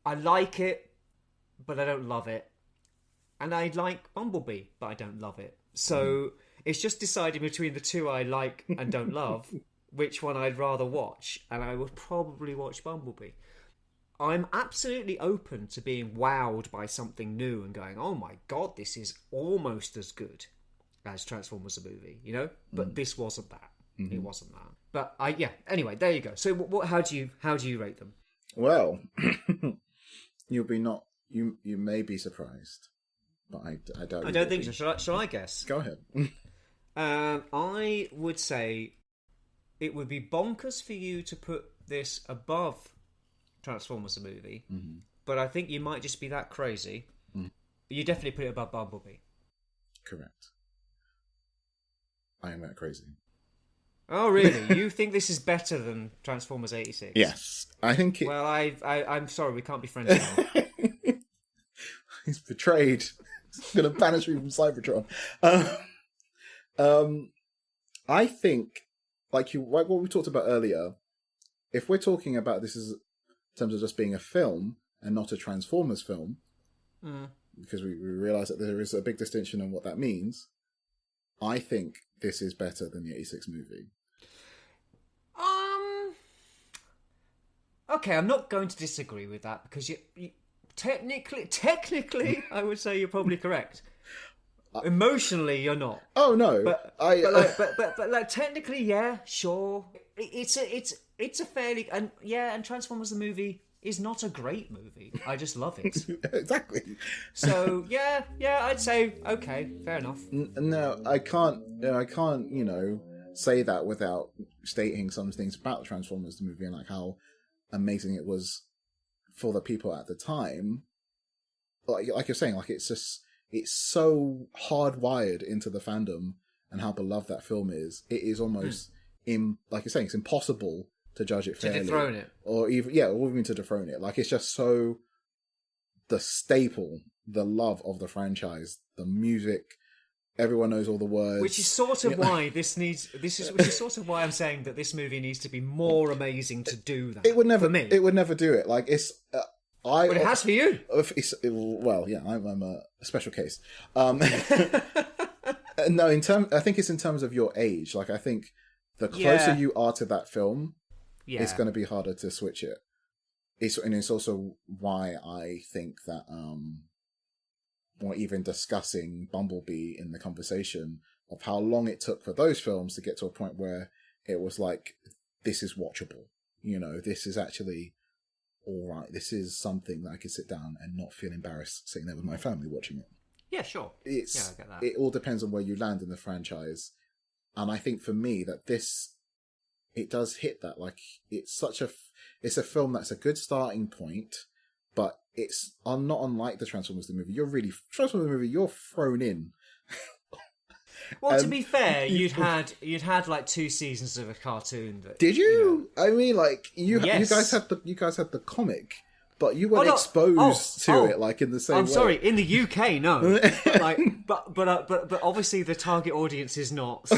[SPEAKER 1] I like it, but I don't love it. And I like Bumblebee, but I don't love it. So it's just deciding between the two I like and don't love, which one I'd rather watch. And I would probably watch Bumblebee. I'm absolutely open to being wowed by something new and going, oh my god, this is almost as good as Transformers the movie, But this wasn't that. Mm-hmm. It wasn't that. But anyway, there you go. So how do you rate them?
[SPEAKER 2] Well, you may be surprised, but I don't.
[SPEAKER 1] I don't think so. Shall I guess?
[SPEAKER 2] Go ahead.
[SPEAKER 1] I would say it would be bonkers for you to put this above Transformers the movie, mm-hmm. but I think you might just be that crazy. Mm. You definitely put it above Bumblebee.
[SPEAKER 2] Correct. I am that crazy.
[SPEAKER 1] Oh, really? You think this is better than Transformers 86?
[SPEAKER 2] Yes, I think it...
[SPEAKER 1] Well, I'm sorry, we can't be friends now.
[SPEAKER 2] He's betrayed. He's going to banish me from Cybertron. I think, like what we talked about earlier, if we're talking about this in terms of just being a film and not a Transformers film, because we realise that there is a big distinction on what that means, I think this is better than the 86 movie.
[SPEAKER 1] Okay, I'm not going to disagree with that, because you technically, I would say you're probably correct. Emotionally, you're not.
[SPEAKER 2] Oh no,
[SPEAKER 1] but like technically, yeah, sure. It's a fairly and Transformers the movie is not a great movie. I just love it.
[SPEAKER 2] Exactly.
[SPEAKER 1] So yeah, I'd say okay, fair enough.
[SPEAKER 2] No, I can't, say that without stating some things about Transformers the movie and like how amazing it was for the people at the time. Like you're saying, like it's so hardwired into the fandom and how beloved that film is. It is almost like you're saying, it's impossible to judge it fairly. To dethrone it. Or even to dethrone it. Like it's just so the staple, the love of the franchise, the music, everyone knows all the words.
[SPEAKER 1] Which is sort of why which is sort of why I'm saying that this movie needs to be more amazing to do that.
[SPEAKER 2] It would never do it. Like it's
[SPEAKER 1] but it has for you.
[SPEAKER 2] I'm a special case. No, I think it's in terms of your age. Like I think the closer you are to that film, it's going to be harder to switch it. It's also why I think that or even discussing Bumblebee in the conversation of how long it took for those films to get to a point where it was like, this is watchable. This is actually all right, this is something that I could sit down and not feel embarrassed sitting there with my family watching it.
[SPEAKER 1] Yeah, sure. I get that.
[SPEAKER 2] It all depends on where you land in the franchise. And I think for me that it does hit that. Like, it's a film that's a good starting point, but it's not unlike the Transformers the movie. Transformers the movie, you're thrown in.
[SPEAKER 1] Well, to be fair, you'd had like 2 seasons of a cartoon.
[SPEAKER 2] Did you? I mean, like you guys had the comic, but you weren't exposed to it like in the same way.
[SPEAKER 1] I'm sorry, in the UK, no. but obviously the target audience is not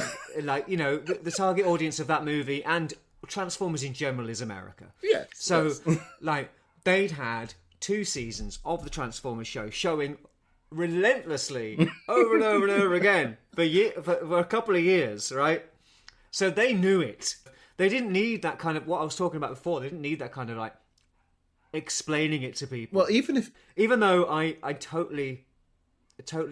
[SPEAKER 1] like, you know, the target audience of that movie and Transformers in general is America.
[SPEAKER 2] Yes.
[SPEAKER 1] So like they'd had 2 seasons of the Transformers show showing relentlessly over and over and over again for a couple of years, right? So they knew it. They didn't need that kind of what I was talking about before. They didn't need that kind of like explaining it to people.
[SPEAKER 2] Well, even
[SPEAKER 1] though I totally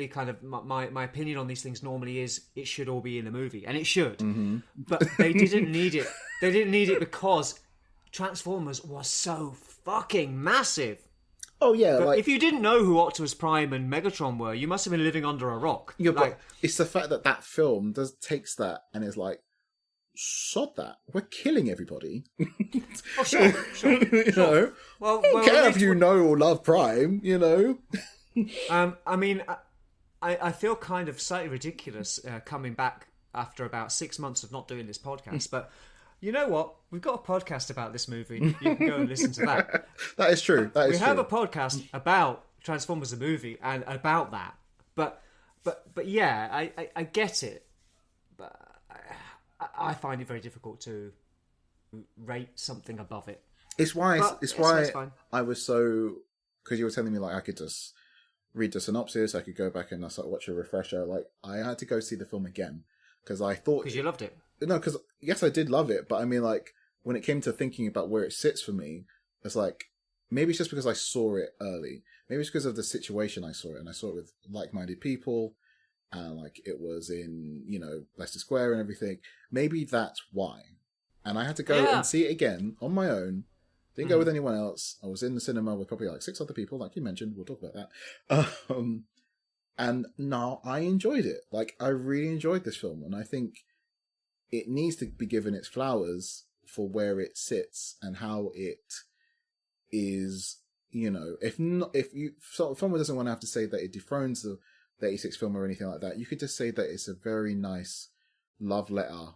[SPEAKER 1] kind of my opinion on these things normally is it should all be in a movie, and it should.
[SPEAKER 2] Mm-hmm.
[SPEAKER 1] But they didn't need it. They didn't need it because Transformers was so fucking massive.
[SPEAKER 2] Oh yeah,
[SPEAKER 1] but if you didn't know who Optimus Prime and Megatron were, you must have been living under a rock.
[SPEAKER 2] Yeah, but it's the fact that film takes that and is like, sod that. We're killing everybody.
[SPEAKER 1] Oh, sure.
[SPEAKER 2] You know?
[SPEAKER 1] Well,
[SPEAKER 2] I don't care if you know or love Prime, you know?
[SPEAKER 1] I mean, I feel kind of slightly ridiculous coming back after about 6 months of not doing this podcast, but you know what? We've got a podcast about this movie. You can go and listen to that.
[SPEAKER 2] That is true.
[SPEAKER 1] We have a podcast about Transformers the movie and about that. But yeah, I get it. But I find it very difficult to rate something above it.
[SPEAKER 2] It's why
[SPEAKER 1] fine.
[SPEAKER 2] I was so, because you were telling me like I could just read the synopsis, I could go back and watch a refresher. Like I had to go see the film again because I thought
[SPEAKER 1] because you loved it.
[SPEAKER 2] No, because yes, I did love it, but I mean, like when it came to thinking about where it sits for me, it's like maybe it's just because I saw it early. Maybe it's because of the situation I saw it, and I saw it with like-minded people, and like it was in, you know, Leicester Square and everything. Maybe that's why. And I had to go and see it again on my own. Didn't go with anyone else. I was in the cinema with probably like 6 other people, like you mentioned. We'll talk about that. And no, I enjoyed it. Like I really enjoyed this film, and I think it needs to be given its flowers for where it sits and how it is, you know, someone doesn't want to have to say that it dethrones the 86 film or anything like that. You could just say that it's a very nice love letter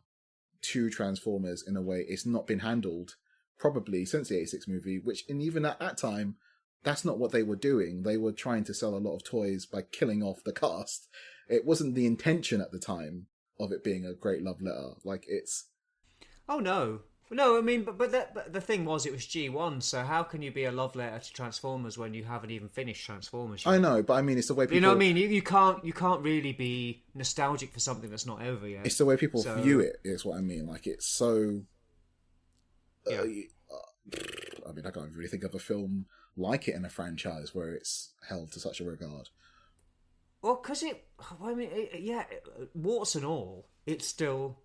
[SPEAKER 2] to Transformers in a way it's not been handled probably since the 86 movie, and even at that time, that's not what they were doing. They were trying to sell a lot of toys by killing off the cast. It wasn't the intention at the time of it being a great love letter. Like it's...
[SPEAKER 1] Oh no. No, I mean, but the thing was, it was G1, so how can you be a love letter to Transformers when you haven't even finished Transformers yet?
[SPEAKER 2] I know, but I mean, it's the way people...
[SPEAKER 1] You know what I mean? You can't really be nostalgic for something that's not over yet.
[SPEAKER 2] It's the way people view it, is what I mean. Like, it's so...
[SPEAKER 1] Yeah.
[SPEAKER 2] I mean, I can't really think of a film like it in a franchise where it's held to such a regard.
[SPEAKER 1] Well, because warts and all, it's still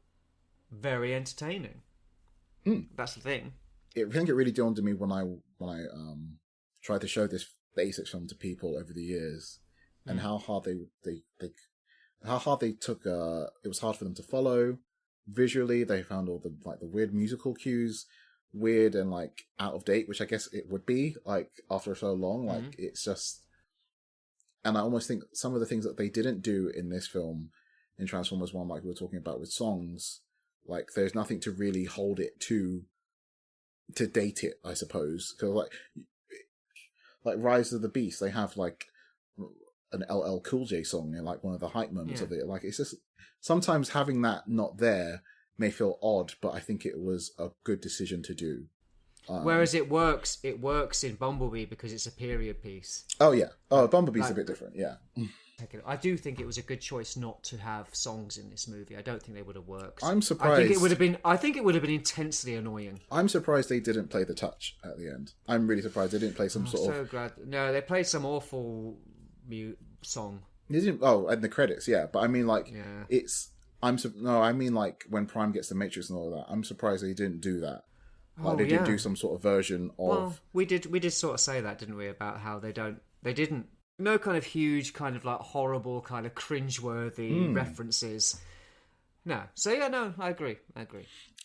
[SPEAKER 1] very entertaining. That's the thing.
[SPEAKER 2] I think it really dawned on me when I tried to show this basic film to people over the years, and how hard they took. It was hard for them to follow visually. They found all the weird musical cues weird and like out of date, which I guess it would be like after so long. Like it's just, and I almost think some of the things that they didn't do in this film, in Transformers 1, like we were talking about with songs, like there's nothing to really hold it to date it, I suppose. Because like Rise of the Beast, they have like an LL Cool J song in like one of the hype moments of it. Like it's just sometimes having that not there may feel odd, but I think it was a good decision to do.
[SPEAKER 1] Whereas it works in Bumblebee because it's a period piece.
[SPEAKER 2] Oh yeah. Oh, Bumblebee's a bit different. Yeah.
[SPEAKER 1] I do think it was a good choice not to have songs in this movie. I don't think they would have worked.
[SPEAKER 2] I'm surprised.
[SPEAKER 1] I think it would have been intensely annoying.
[SPEAKER 2] I'm surprised they didn't play the touch at the end. I'm really surprised they didn't play some
[SPEAKER 1] glad. No, they played some awful song.
[SPEAKER 2] They didn't. Oh, and the credits, yeah. But I mean, like, I mean, like when Prime gets the Matrix and all that. I'm surprised they didn't do that. Like they didn't do some sort of version of.
[SPEAKER 1] Well, we did sort of say that, didn't we, about how they didn't. No kind of huge, kind of like horrible, kind of cringeworthy references. No. So yeah, no, I agree.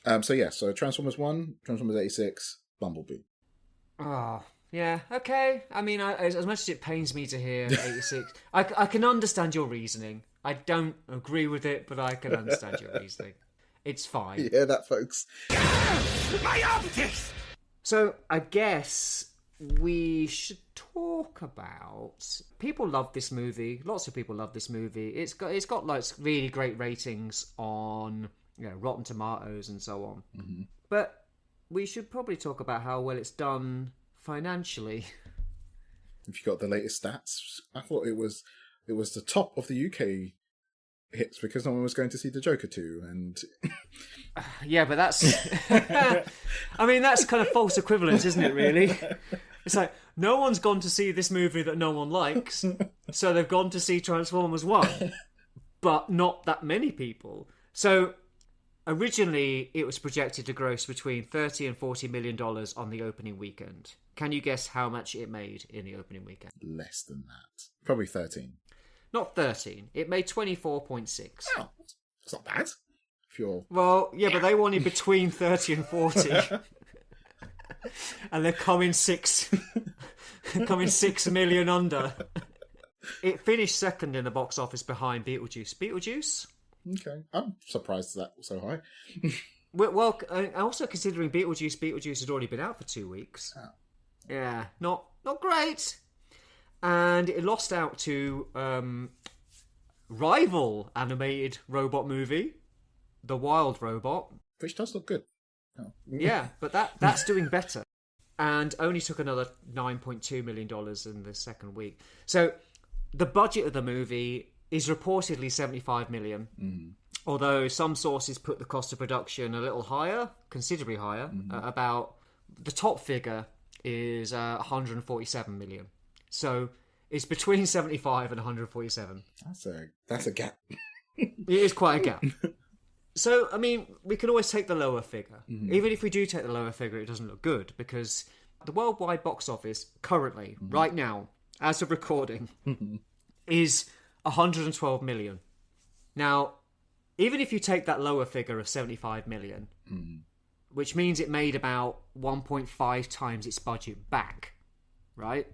[SPEAKER 2] So Transformers 1, Transformers 86, Bumblebee.
[SPEAKER 1] Oh, yeah, okay. I mean, as much as it pains me to hear 86, I can understand your reasoning. I don't agree with it, but I can understand your reasoning. It's fine.
[SPEAKER 2] You hear that, folks?
[SPEAKER 3] My optics!
[SPEAKER 1] So, I guess we should talk about... People love this movie. Lots of people love this movie. It's got like really great ratings on Rotten Tomatoes and so on. Mm-hmm. But we should probably talk about how well it's done financially.
[SPEAKER 2] If you got the latest stats, I thought it was the top of the UK hits because no one was going to see the Joker 2 and
[SPEAKER 1] yeah, but that's I mean, that's kind of false equivalence, isn't it, really? It's like no one's gone to see this movie that no one likes, so they've gone to see Transformers 1, but not that many people. So originally it was projected to gross between $30 and $40 million on the opening weekend. Can you guess how much it made in the opening weekend?
[SPEAKER 2] Less than that. Probably 13.
[SPEAKER 1] Not 13. It made 24.6.
[SPEAKER 2] Oh, that's not bad. If you're...
[SPEAKER 1] Well, yeah, but they wanted between 30 and 40. And they're coming 6 million under. It finished second in the box office behind Beetlejuice. Beetlejuice?
[SPEAKER 2] Okay. I'm surprised that was so high.
[SPEAKER 1] Well, also considering Beetlejuice had already been out for 2 weeks.
[SPEAKER 2] Oh.
[SPEAKER 1] Yeah, not great. And it lost out to rival animated robot movie, The Wild Robot.
[SPEAKER 2] Which does look good. Oh.
[SPEAKER 1] Yeah, but that's doing better. And only took another $9.2 million in the second week. So the budget of the movie is reportedly $75 million. Mm. Although some sources put the cost of production a little higher, considerably higher. About the top figure is $147 million. So it's between 75 and 147.
[SPEAKER 2] That's a gap.
[SPEAKER 1] It is quite a gap. So, I mean, we can always take the lower figure. Mm-hmm. Even if we do take the lower figure, it doesn't look good because the worldwide box office currently, right now, as of recording, is 112 million. Now, even if you take that lower figure of 75 million, which means it made about 1.5 times its budget back, right?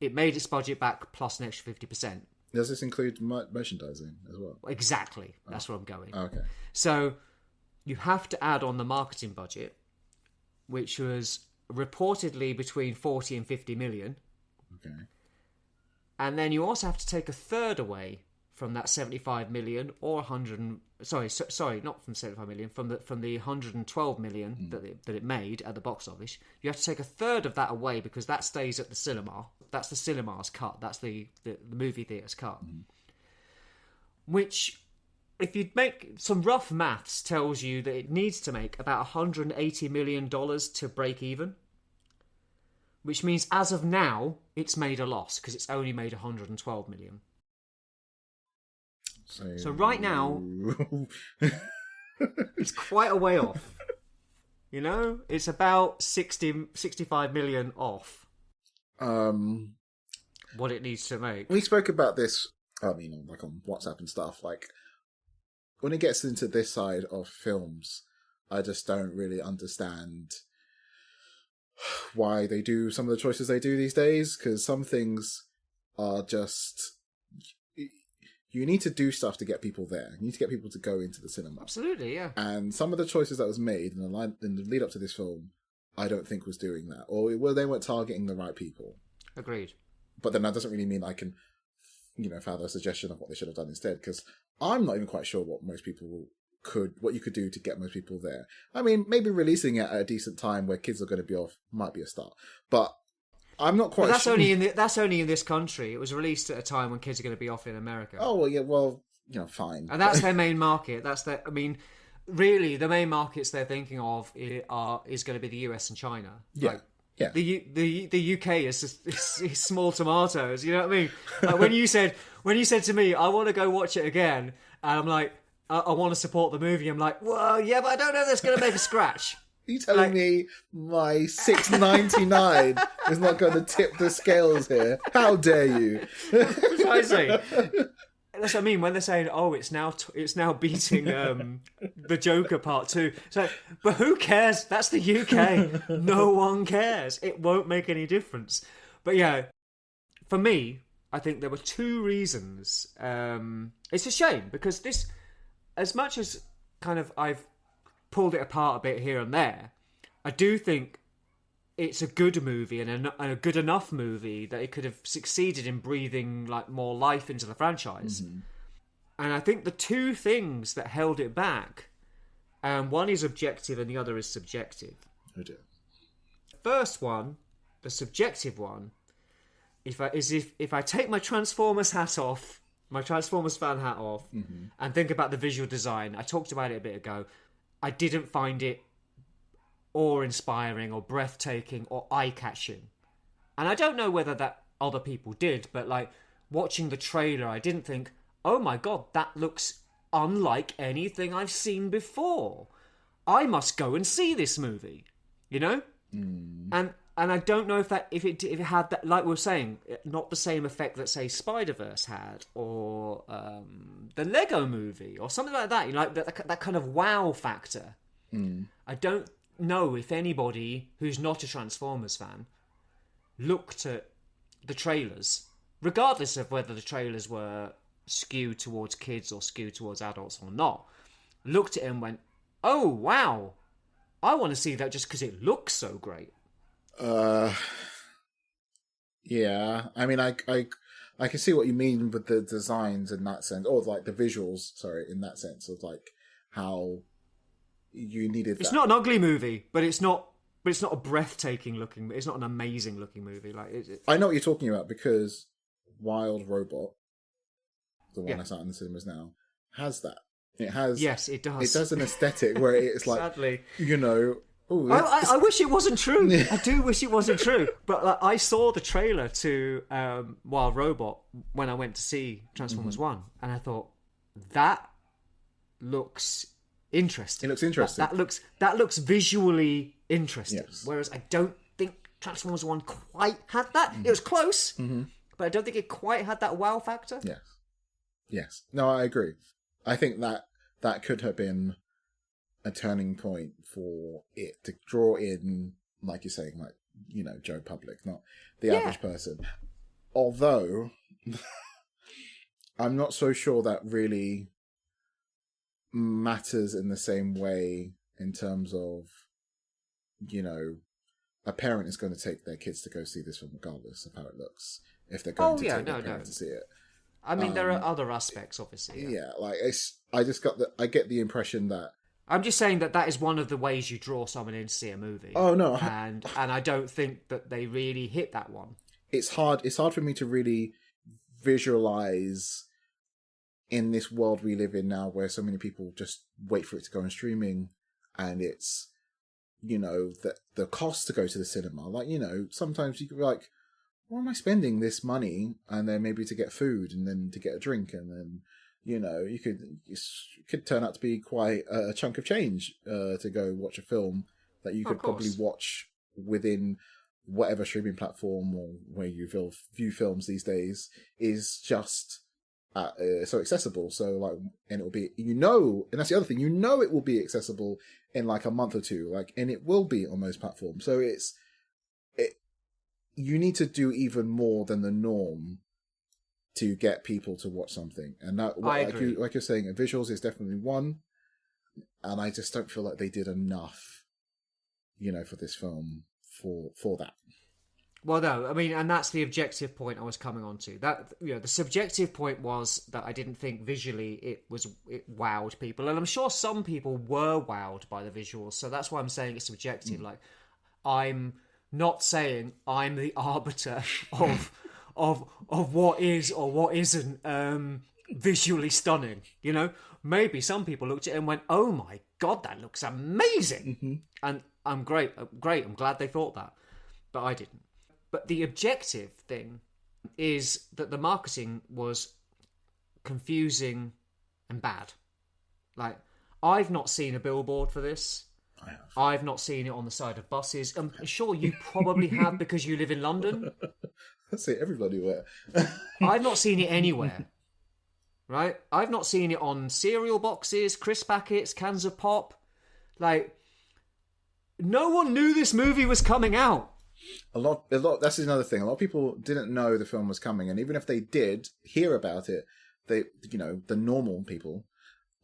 [SPEAKER 1] It made its budget back plus an extra 50%.
[SPEAKER 2] Does this include merchandising as well?
[SPEAKER 1] Exactly. That's where I'm going.
[SPEAKER 2] Okay.
[SPEAKER 1] So you have to add on the marketing budget, which was reportedly between 40 and 50 million.
[SPEAKER 2] Okay.
[SPEAKER 1] And then you also have to take a third away from that 75 million or 100. Sorry, not from 75 million. From the 112 million that it made at the box office, you have to take a third of that away because that stays at the cinema. That's the cinema's cut. That's the movie theatre's cut. Which, if you make some rough maths, tells you that it needs to make about $180 million to break even. Which means as of now, it's made a loss because it's only made 112 million. So right now, it's quite a way off. You know, it's about 65 million off. What it needs to make.
[SPEAKER 2] We spoke about this, I mean, like on WhatsApp and stuff. Like, when it gets into this side of films, I just don't really understand why they do some of the choices they do these days. Because some things are just... You need to do stuff to get people there. You need to get people to go into the cinema.
[SPEAKER 1] Absolutely, yeah.
[SPEAKER 2] And some of the choices that was made in the lead up to this film, I don't think was doing that. Or they weren't targeting the right people.
[SPEAKER 1] Agreed.
[SPEAKER 2] But then that doesn't really mean I can, found a suggestion of what they should have done instead. Because I'm not even quite sure what you could do to get most people there. I mean, maybe releasing it at a decent time where kids are going to be off might be a start. But I'm not quite
[SPEAKER 1] that's
[SPEAKER 2] sure.
[SPEAKER 1] That's only in this country. It was released at a time when kids are going to be off in America.
[SPEAKER 2] Oh, well, yeah, well, fine.
[SPEAKER 1] And that's their main market. Really, the main markets they're thinking of is going to be the US and China.
[SPEAKER 2] Yeah.
[SPEAKER 1] Like,
[SPEAKER 2] yeah.
[SPEAKER 1] The UK is small tomatoes. You know what I mean? Like when you said to me, I want to go watch it again, and I'm like, I want to support the movie. I'm like, well, yeah, but I don't know if that's going to make a scratch.
[SPEAKER 2] you telling me my $6.99 is not going to tip the scales here? How dare you?
[SPEAKER 1] Precisely. That's what I mean when they're saying, "Oh, it's now beating the Joker Part 2." It's like, but who cares? That's the UK. No one cares. It won't make any difference. But yeah, for me, I think there were two reasons. It's a shame because this, as much as kind of I've pulled it apart a bit here and there, I do think it's a good movie and a good enough movie that it could have succeeded in breathing like more life into the franchise. Mm-hmm. And I think the two things that held it back, one is objective and the other is subjective.
[SPEAKER 2] Oh dear.
[SPEAKER 1] First one, the subjective one, if I take my Transformers hat off, my Transformers fan hat off, mm-hmm. and think about the visual design, I talked about it a bit ago, I didn't find it awe-inspiring or breathtaking or eye-catching. And I don't know whether that other people did, but like watching the trailer, I didn't think, oh my god, that looks unlike anything I've seen before. I must go and see this movie, you know? And I don't know if it had that, like we were saying, not the same effect that say Spider-Verse had, or the Lego Movie, or something like that. You know, like that kind of wow factor. I don't know if anybody who's not a Transformers fan looked at the trailers, regardless of whether the trailers were skewed towards kids or skewed towards adults or not, looked at it and went, "Oh wow, I want to see that just because it looks so great."
[SPEAKER 2] Yeah. I mean, I can see what you mean with the designs in that sense, or like the visuals. Sorry, in that sense of like how you needed.
[SPEAKER 1] It's not an ugly movie, but it's not a breathtaking looking. It's not an amazing looking movie. Like
[SPEAKER 2] I know what you're talking about because Wild Robot, the one that's out in the cinemas now, has that. It has.
[SPEAKER 1] Yes, it does.
[SPEAKER 2] It does an aesthetic where it's like,
[SPEAKER 1] sadly,
[SPEAKER 2] you know. Ooh,
[SPEAKER 1] I wish it wasn't true. I do wish it wasn't true. But like, I saw the trailer to Wild Robot when I went to see Transformers 1, and I thought, that looks interesting.
[SPEAKER 2] It looks interesting.
[SPEAKER 1] That looks visually interesting.
[SPEAKER 2] Yes.
[SPEAKER 1] Whereas I don't think Transformers 1 quite had that. It was close, but I don't think it quite had that wow factor.
[SPEAKER 2] Yes. No, I agree. I think that could have been a turning point for it to draw in, like you're saying, like, you know, Joe Public, not the average person. Although, I'm not so sure that really matters in the same way in terms of, you know, a parent is going to take their kids to go see this film regardless of how it looks, if they're going to take their parent to see it.
[SPEAKER 1] I mean, there are other aspects, obviously.
[SPEAKER 2] Yeah, like, I get the impression that
[SPEAKER 1] I'm just saying that is one of the ways you draw someone in to see a movie.
[SPEAKER 2] Oh no,
[SPEAKER 1] and I don't think that they really hit that one.
[SPEAKER 2] It's hard for me to really visualize in this world we live in now, where so many people just wait for it to go on streaming, and it's, you know, the cost to go to the cinema. Like, you know, sometimes you could be like, why am I spending this money? And then maybe to get food, and then to get a drink, and then, you know, it could turn out to be quite a chunk of change to go watch a film that you could probably watch within whatever streaming platform or where you view films these days is just so accessible. So like, and it'll be, you know, and that's the other thing, you know, it will be accessible in like a month or two, like, and it will be on those platforms. So you need to do even more than the norm to get people to watch something. And that, like you're saying, visuals is definitely one, and I just don't feel like they did enough, you know, for this film for that.
[SPEAKER 1] Well, no, I mean, and that's the objective point I was coming on to. That, you know, the subjective point was that I didn't think visually it wowed people, and I'm sure some people were wowed by the visuals. So that's why I'm saying it's subjective. Like, I'm not saying I'm the arbiter of what is or what isn't visually stunning. You know, maybe some people looked at it and went, "Oh my god, that looks amazing," and I'm great. I'm glad they thought that, but I didn't. But the objective thing is that the marketing was confusing and bad. Like, I've not seen a billboard for this.
[SPEAKER 2] I have.
[SPEAKER 1] I've not seen it on the side of buses. I'm sure you probably have because you live in London.
[SPEAKER 2] That's it, everybody where.
[SPEAKER 1] I've not seen it anywhere. Right? I've not seen it on cereal boxes, crisp packets, cans of pop. Like, no one knew this movie was coming out.
[SPEAKER 2] A lot. That's another thing. A lot of people didn't know the film was coming, and even if they did hear about it, they, the normal people,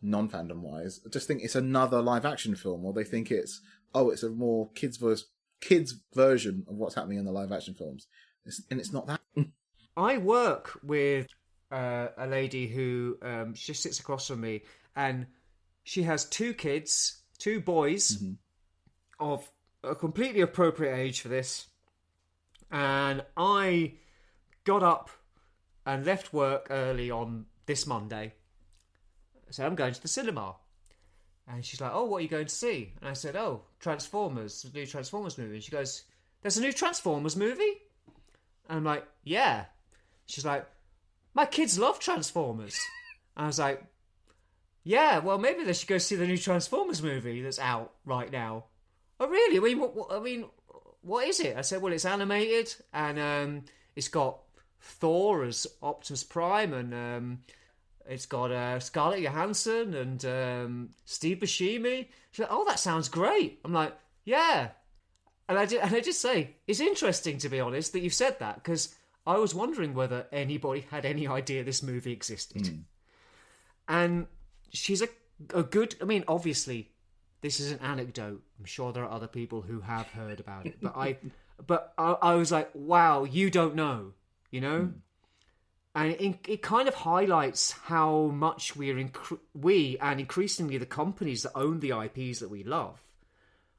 [SPEAKER 2] non-fandom wise, just think it's another live action film, or they think it's a more kids version of what's happening in the live action films, and it's not that.
[SPEAKER 1] I work with a lady who just sits across from me, and she has 2 kids, 2 boys of a completely appropriate age for this. And I got up and left work early on this Monday. So I'm going to the cinema. And she's like, oh, what are you going to see? And I said, oh, Transformers, the new Transformers movie. And she goes, there's a new Transformers movie? And I'm like, yeah. She's like, my kids love Transformers. And I was like, yeah, well, maybe they should go see the new Transformers movie that's out right now. Oh, really? I mean, what is it? I said, well, it's animated, and it's got Thor as Optimus Prime, and it's got Scarlett Johansson and Steve Buscemi. She's like, oh, that sounds great. I'm like, yeah. And I just say, it's interesting, to be honest, that you've said that, because I was wondering whether anybody had any idea this movie existed. And she's a good... I mean, obviously, this is an anecdote. I'm sure there are other people who have heard about it. But I was like, wow, you don't know, And it kind of highlights how much we and increasingly the companies that own the IPs that we love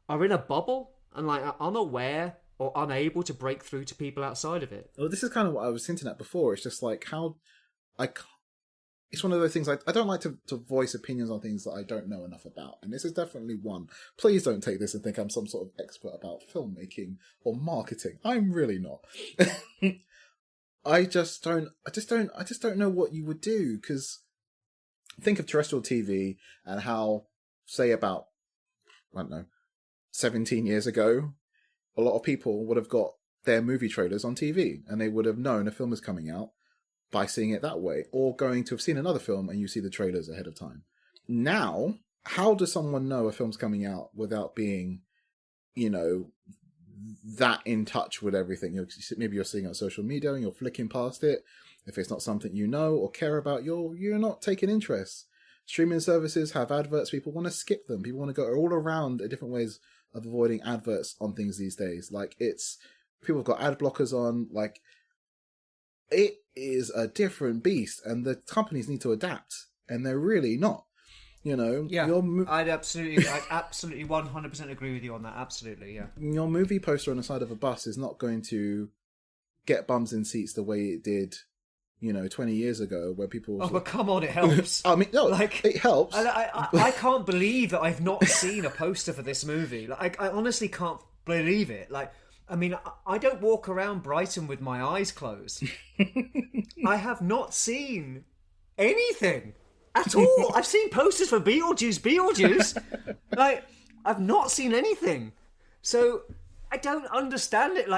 [SPEAKER 1] are in a bubble and like are unaware or unable to break through to people outside of it.
[SPEAKER 2] Well, this is kind of what I was hinting at before. It's just like it's one of those things I don't like to voice opinions on things that I don't know enough about. And this is definitely one. Please don't take this and think I'm some sort of expert about filmmaking or marketing. I'm really not. I just don't know what you would do, because think of terrestrial TV and how, say about, I don't know, 17 years ago, a lot of people would have got their movie trailers on TV and they would have known a film is coming out by seeing it that way, or going to have seen another film and you see the trailers ahead of time. Now, how does someone know a film's coming out without being, that in touch with everything? Maybe you're seeing it on social media and you're flicking past it. If it's not something you know or care about, you're not taking interest. Streaming services have adverts. People want to skip them. People want to go all around different ways of avoiding adverts on things these days. People have got ad blockers on. It is a different beast, and the companies need to adapt, and they're really not.
[SPEAKER 1] Yeah, I'd absolutely 100% agree with you on that. Absolutely, yeah.
[SPEAKER 2] Your movie poster on the side of a bus is not going to get bums in seats the way it did, 20 years ago, where people...
[SPEAKER 1] Oh, but come on, it helps.
[SPEAKER 2] I mean, no, it helps.
[SPEAKER 1] I can't believe that I've not seen a poster for this movie. I honestly can't believe it. I don't walk around Brighton with my eyes closed. I have not seen anything at all. I've seen posters for Beetlejuice. I've not seen anything. So I don't understand it.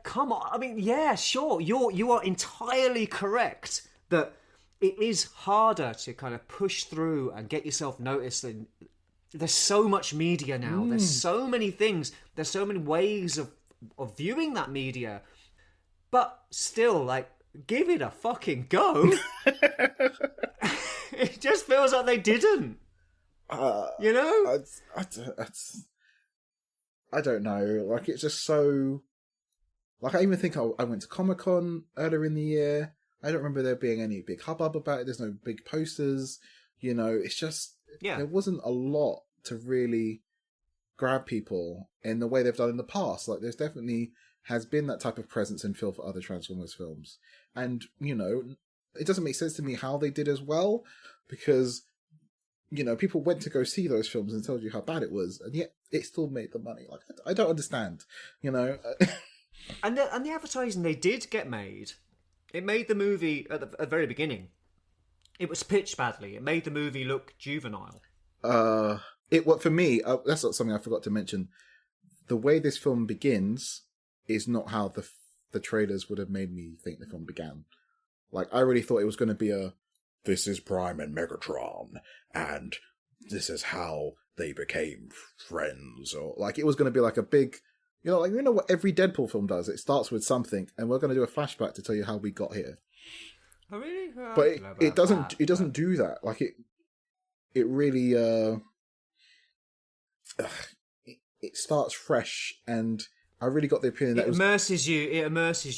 [SPEAKER 1] Come on. I mean, yeah, sure. You are entirely correct that it is harder to kind of push through and get yourself noticed. And there's so much media now. There's so many things. There's so many ways of viewing that media. But still, give it a fucking go. It just feels like they didn't.
[SPEAKER 2] I don't know. It's just so... I even think I went to Comic-Con earlier in the year. I don't remember there being any big hubbub about it. There's no big posters. It's just... Yeah. There wasn't a lot to really grab people in the way they've done in the past. There's definitely has been that type of presence and feel for other Transformers films. And, it doesn't make sense to me how they did as well, because, people went to go see those films and told you how bad it was, and yet it still made the money. I don't understand, And
[SPEAKER 1] the advertising they did get made, it made the movie at the very beginning. It was pitched badly. It made the movie look juvenile.
[SPEAKER 2] for me, that's not something I forgot to mention. The way this film begins is not how the trailers would have made me think the film began. Like, I really thought it was going to be this is Prime and Megatron, and this is how they became friends, or like it was going to be like a big, what every Deadpool film does. It starts with something, and we're going to do a flashback to tell you how we got here.
[SPEAKER 1] Oh, really? Oh,
[SPEAKER 2] But it doesn't. It doesn't do that. Like it really. It starts fresh, and I really got the opinion that
[SPEAKER 1] it immerses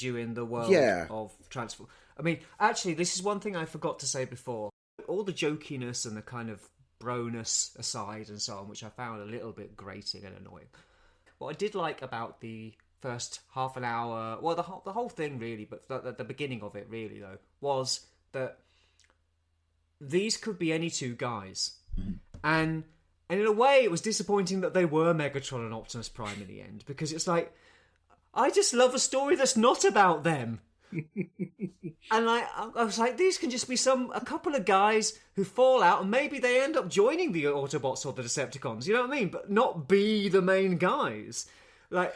[SPEAKER 1] you in the world of Transform. I mean, actually, this is one thing I forgot to say before. All the jokiness and the kind of broness aside and so on, which I found a little bit grating and annoying. What I did like about the first half an hour, well, the whole thing really, but the beginning of it really though, was that these could be any two guys, and in a way, it was disappointing that they were Megatron and Optimus Prime in the end, because it's like, I just love a story that's not about them. And I was like, these can just be a couple of guys who fall out, and maybe they end up joining the Autobots or the Decepticons. You know what I mean? But not be the main guys. Like,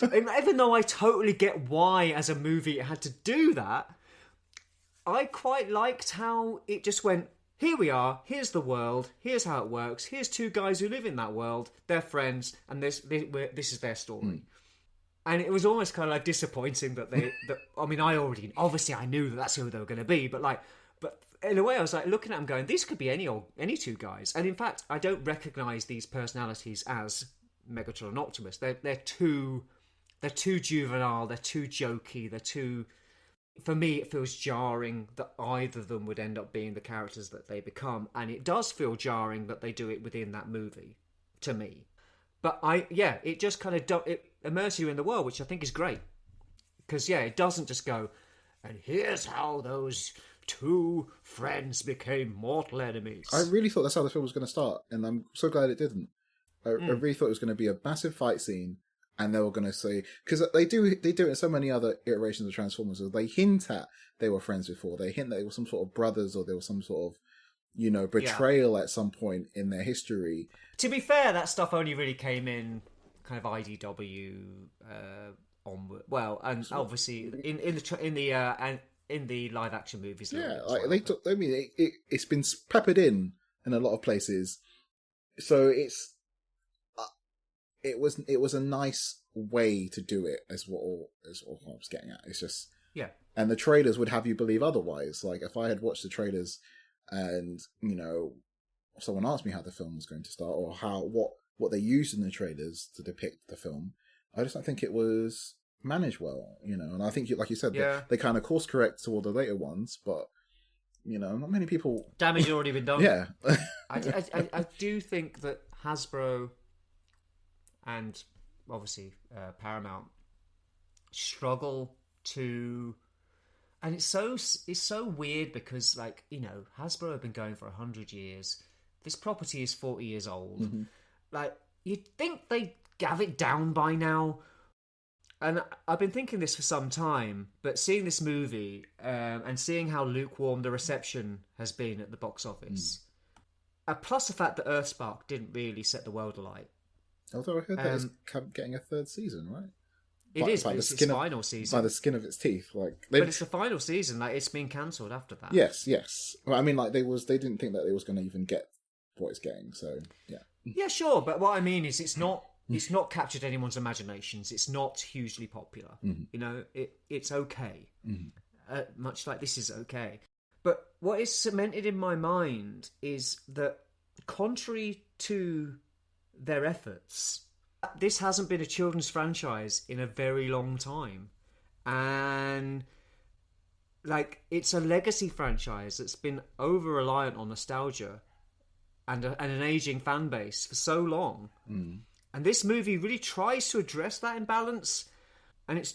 [SPEAKER 1] even though I totally get why, as a movie, it had to do that, I quite liked how it just went. Here we are, here's the world, here's how it works, here's two guys who live in that world, they're friends, and this is their story. And it was almost kind of like disappointing that I knew that that's who they were going to be, but in a way I was like looking at them going, these could be any two guys. And in fact, I don't recognise these personalities as Megatron and Optimus. They're too juvenile, they're too jokey, they're too... For me, it feels jarring that either of them would end up being the characters that they become, and it does feel jarring that they do it within that movie, to me. But it just kind of it immerses you in the world, which I think is great. Because, it doesn't just go, and here's how those two friends became mortal enemies.
[SPEAKER 2] I really thought that's how the film was going to start, and I'm so glad it didn't. I really thought it was going to be a massive fight scene, and they were going to say, because they do it in so many other iterations of Transformers. They hint at they were friends before. They hint that they were some sort of brothers, or there was some sort of, betrayal at some point in their history.
[SPEAKER 1] To be fair, that stuff only really came in kind of IDW onward. Well, and obviously in the live action movies.
[SPEAKER 2] Yeah, it's been peppered in a lot of places, so it was a nice way to do it, is what I was getting at. It's just, and the trailers would have you believe otherwise. Like, if I had watched the trailers and someone asked me how the film was going to start, or what they used in the trailers to depict the film, I just don't think it was managed well. And I think, like you said, they kind of course correct to all the later ones, but not many people.
[SPEAKER 1] Damage had already been done.
[SPEAKER 2] Yeah,
[SPEAKER 1] I do think that Hasbro and obviously Paramount struggle to, and it's so weird because Hasbro have been going for 100 years. This property is 40 years old. Mm-hmm. Like, you'd think they'd have it down by now. And I've been thinking this for some time, but seeing this movie and seeing how lukewarm the reception has been at the box office, plus the fact that Earthspark didn't really set the world alight.
[SPEAKER 2] Although I heard that it's getting a third season, right?
[SPEAKER 1] It is, but it's its final season.
[SPEAKER 2] By the skin of its teeth.
[SPEAKER 1] But it's the final season. It's been cancelled after that.
[SPEAKER 2] Yes. Well, I mean, they didn't think that it was going to even get what it's getting, so, yeah.
[SPEAKER 1] Yeah, sure, but what I mean is it's not captured anyone's imaginations. It's not hugely popular. Mm-hmm. It's okay. Mm-hmm. Much like this is okay. But what is cemented in my mind is that, contrary to their efforts, this hasn't been a children's franchise in a very long time, and it's a legacy franchise that's been over reliant on nostalgia and an aging fan base for so long. And this movie really tries to address that imbalance, and it's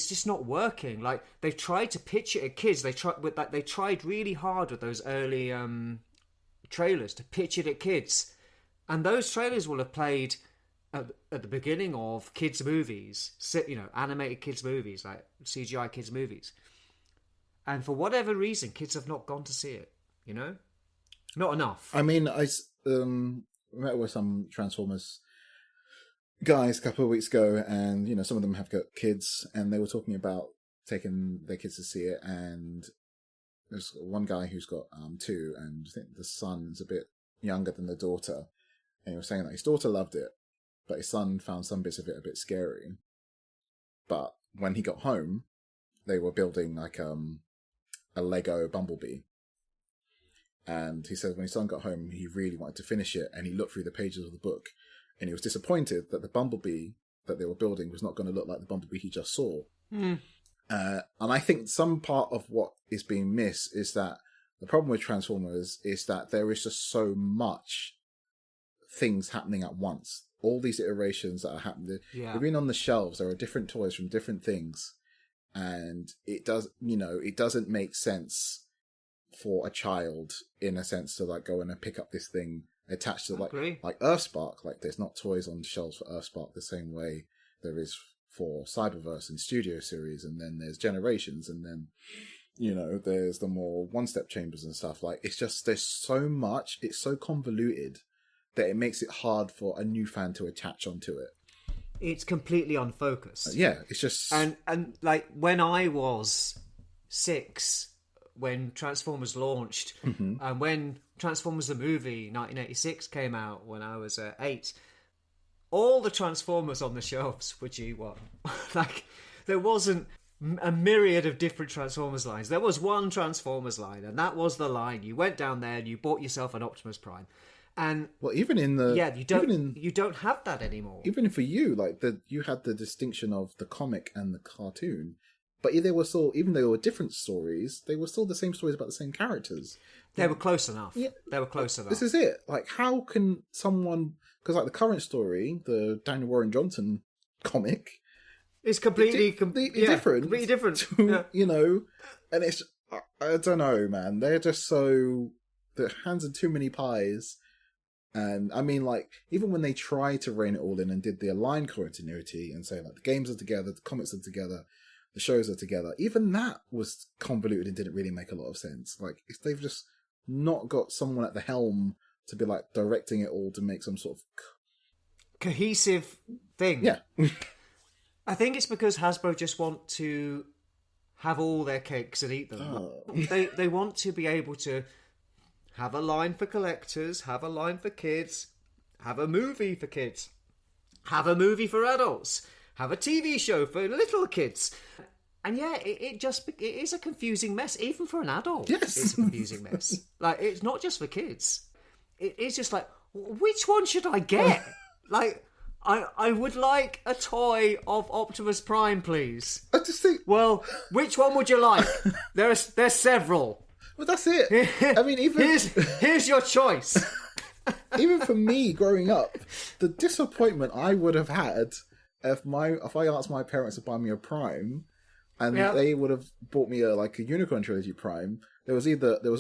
[SPEAKER 1] just not working. Like, they've tried to pitch it at kids. They tried really hard with those early trailers to pitch it at kids. And those trailers will have played at the beginning of kids' movies, animated kids' movies, like CGI kids' movies. And for whatever reason, kids have not gone to see it, Not enough.
[SPEAKER 2] I mean, met with some Transformers guys a couple of weeks ago, and you know, some of them have got kids, and they were talking about taking their kids to see it. And there's one guy who's got 2, and I think the son's a bit younger than the daughter, and he was saying that his daughter loved it, but his son found some bits of it a bit scary. But when he got home, they were building like a Lego Bumblebee. And he said when his son got home, he really wanted to finish it, and he looked through the pages of the book, and he was disappointed that the Bumblebee that they were building was not going to look like the Bumblebee he just saw. And I think some part of what is being missed is that the problem with Transformers is that there is just so much things happening at once. All these iterations that are happening.
[SPEAKER 1] Yeah.
[SPEAKER 2] Even on the shelves, there are different toys from different things. And it doesn't make sense for a child, in a sense, to like go in and pick up this thing attached to like Earthspark. Like there's not toys on the shelves for Earthspark the same way there is for Cyberverse and Studio Series, and then there's Generations, and then you know there's the more one-step chambers and stuff. Like it's just there's so much, it's so convoluted that it makes it hard for a new fan to attach onto it.
[SPEAKER 1] It's completely unfocused.
[SPEAKER 2] Yeah, it's just
[SPEAKER 1] and like when I was 6, when Transformers launched, and when Transformers the movie 1986 came out when I was 8, all the Transformers on the shelves were G1. Like there wasn't a myriad of different Transformers lines. There was one Transformers line, and that was the line. You went down there and you bought yourself an Optimus Prime. And
[SPEAKER 2] well, even in the
[SPEAKER 1] you don't have that anymore.
[SPEAKER 2] Even for you, like you had the distinction of the comic and the cartoon, but they were still, even though they were different stories, they were still the same stories about the same characters.
[SPEAKER 1] They were close enough.
[SPEAKER 2] Yeah,
[SPEAKER 1] they were close enough.
[SPEAKER 2] This is it. Like, how can someone? Because like the current story, the Daniel Warren Johnson comic,
[SPEAKER 1] is completely
[SPEAKER 2] different.
[SPEAKER 1] Completely different.
[SPEAKER 2] To, you know, and it's I don't know, man. They're just so their hands are too many pies. And I mean, like, even when they tried to rein it all in and did the aligned continuity and say, like, the games are together, the comics are together, the shows are together, even that was convoluted and didn't really make a lot of sense. Like, if they've just not got someone at the helm to be, like, directing it all to make some sort of
[SPEAKER 1] cohesive thing.
[SPEAKER 2] Yeah.
[SPEAKER 1] I think it's because Hasbro just want to have all their cakes and eat them.
[SPEAKER 2] Oh.
[SPEAKER 1] They want to be able to have a line for collectors, have a line for kids, have a movie for kids, have a movie for adults, have a TV show for little kids. And yeah, it is a confusing mess, even for an adult.
[SPEAKER 2] Yes.
[SPEAKER 1] It's a confusing mess. Like, it's not just for kids. It's just like, which one should I get? Like, I would like a toy of Optimus Prime, please.
[SPEAKER 2] I just think...
[SPEAKER 1] Well, which one would you like? There's several.
[SPEAKER 2] Well, that's it. I mean, even...
[SPEAKER 1] Here's your choice.
[SPEAKER 2] Even for me, growing up, the disappointment I would have had if I asked my parents to buy me a Prime, and they would have bought me a Unicorn Trilogy Prime. There was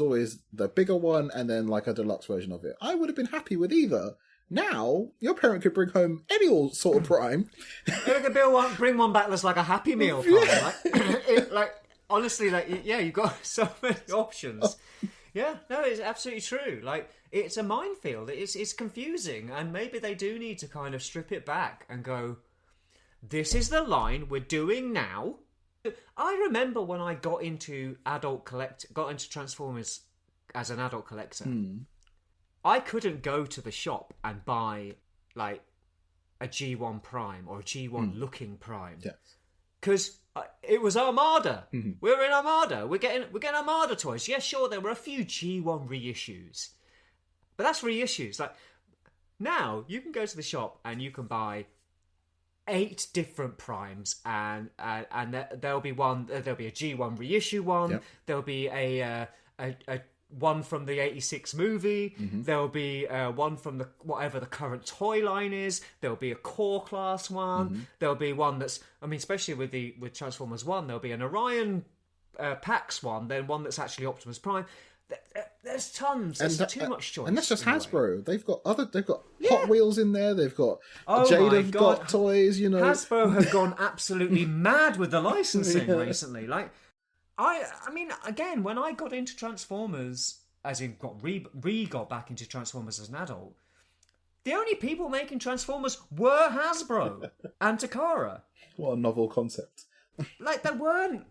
[SPEAKER 2] always the bigger one and then like a deluxe version of it. I would have been happy with either. Now, your parent could bring home any old sort of Prime.
[SPEAKER 1] They could bring one back that's like a Happy Meal Prime. Like, honestly, you've got so many options. Yeah, no, it's absolutely true. Like, it's a minefield. It's confusing, and maybe they do need to kind of strip it back and go, this is the line we're doing now. I remember when I got into Transformers as an adult collector, I couldn't go to the shop and buy like a G1 Prime or a G1 looking Prime.
[SPEAKER 2] Yes.
[SPEAKER 1] Because it was Armada. Mm-hmm. We were in Armada. We're getting Armada toys. Yeah, sure, there were a few G1 reissues. But that's reissues. Like, now, you can go to the shop and you can buy 8 different Primes, and there'll be a G1 reissue one. Yep. There'll be a one from the 86 movie. Mm-hmm. There'll be one from the whatever the current toy line is. There'll be a core class one. Mm-hmm. There'll be one that's, I mean, especially with Transformers 1, there'll be an Orion Pax one, then one that's actually Optimus Prime. There's tons. There's too much choice.
[SPEAKER 2] And that's just Hasbro. They've got Hot Wheels in there. They've got Jade have got toys. You know,
[SPEAKER 1] Hasbro have gone absolutely mad with the licensing recently. Like, I mean, again, when I got into Transformers, as in got back into Transformers as an adult, The only people making Transformers were Hasbro and Takara.
[SPEAKER 2] What a novel concept.
[SPEAKER 1] Like, there weren't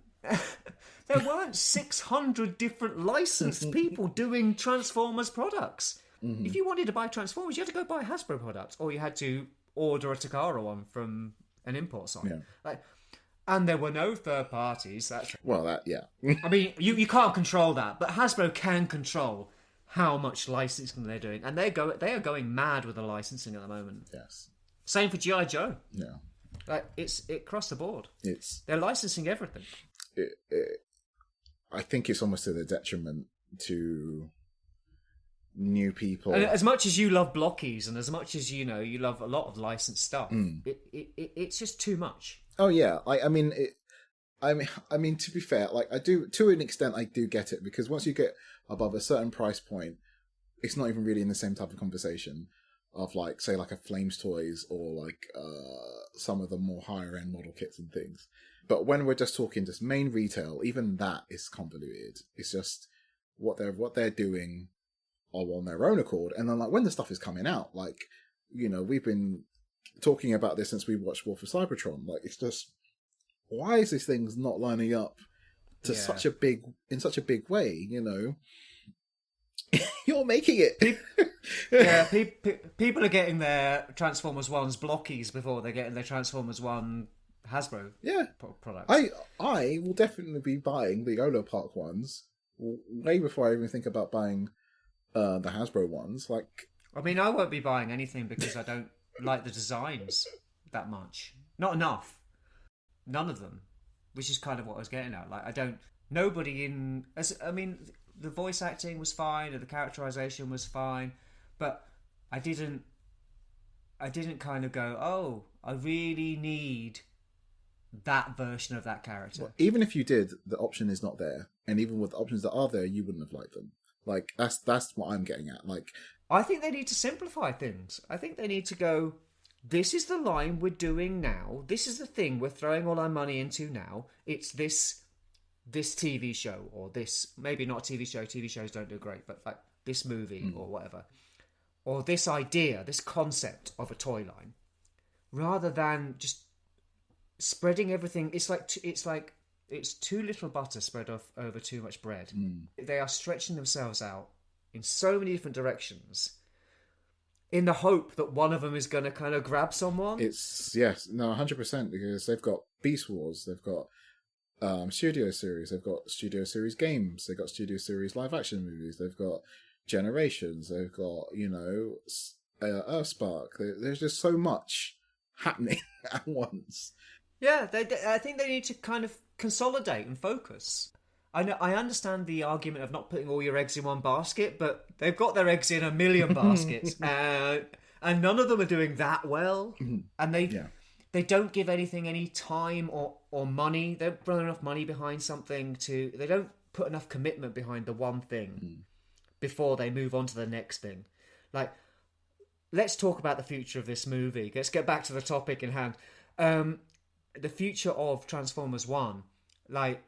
[SPEAKER 1] 600 different licensed people doing Transformers products. Mm-hmm. If you wanted to buy Transformers, you had to go buy Hasbro products, or you had to order a Takara one from an import site.
[SPEAKER 2] Yeah.
[SPEAKER 1] Like, and there were no third parties.
[SPEAKER 2] Yeah.
[SPEAKER 1] I mean, you can't control that, but Hasbro can control how much licensing they're doing, and they are going mad with the licensing at the moment.
[SPEAKER 2] Yes.
[SPEAKER 1] Same for G.I. Joe.
[SPEAKER 2] Yeah.
[SPEAKER 1] Like, it across the board.
[SPEAKER 2] They're
[SPEAKER 1] licensing everything.
[SPEAKER 2] I think it's almost to the detriment to new people.
[SPEAKER 1] And as much as you love blockies, and as much as you love a lot of licensed stuff, it's just too much.
[SPEAKER 2] Oh yeah, I mean, to be fair, like I do to an extent, I do get it, because once you get above a certain price point, it's not even really in the same type of conversation of like, say, like a Flames Toys or like some of the more higher end model kits and things. But when we're just talking just main retail, even that is convoluted. It's just what they're doing are on their own accord, and then like when the stuff is coming out, like we've been talking about this since we watched War for Cybertron. Like, it's just, why is this thing's not lining up to such a big way? You're making it.
[SPEAKER 1] Yeah, people are getting their Transformers 1's blockies before they're getting their Transformers 1 Hasbro products.
[SPEAKER 2] I will definitely be buying the Olo Park ones way before I even think about buying the Hasbro ones. Like,
[SPEAKER 1] I mean, I won't be buying anything because I don't like the designs that much. Not enough. None of them. Which is kind of what I was getting at. Like, the voice acting was fine, and the characterization was fine, but I didn't kind of go, oh, I really need that version of that character.
[SPEAKER 2] Well, even if you did, the option is not there, and even with the options that are there, you wouldn't have liked them. Like, that's what I'm getting at. Like,
[SPEAKER 1] I think they need to simplify things. I think they need to go, this is the line we're doing now. This is the thing we're throwing all our money into now. It's this TV show, or this, maybe not a TV show. TV shows don't do great, but like this movie or whatever. Or this idea, this concept of a toy line. Rather than just spreading everything. It's too little butter spread over too much bread. They are stretching themselves out in so many different directions in the hope that one of them is going to kind of grab someone.
[SPEAKER 2] 100%, because they've got Beast Wars, they've got Studio Series, they've got Studio Series games, they've got Studio Series live action movies, they've got Generations, they've got, Earthspark. There's just so much happening at once.
[SPEAKER 1] Yeah, I think they need to kind of consolidate and focus. I understand the argument of not putting all your eggs in one basket, but they've got their eggs in a million baskets, and none of them are doing that well. And they don't give anything any time or money. They don't put enough money behind something they don't put enough commitment behind the one thing before they move on to the next thing. Like, let's talk about the future of this movie. Let's get back to the topic in hand. The future of Transformers 1, like,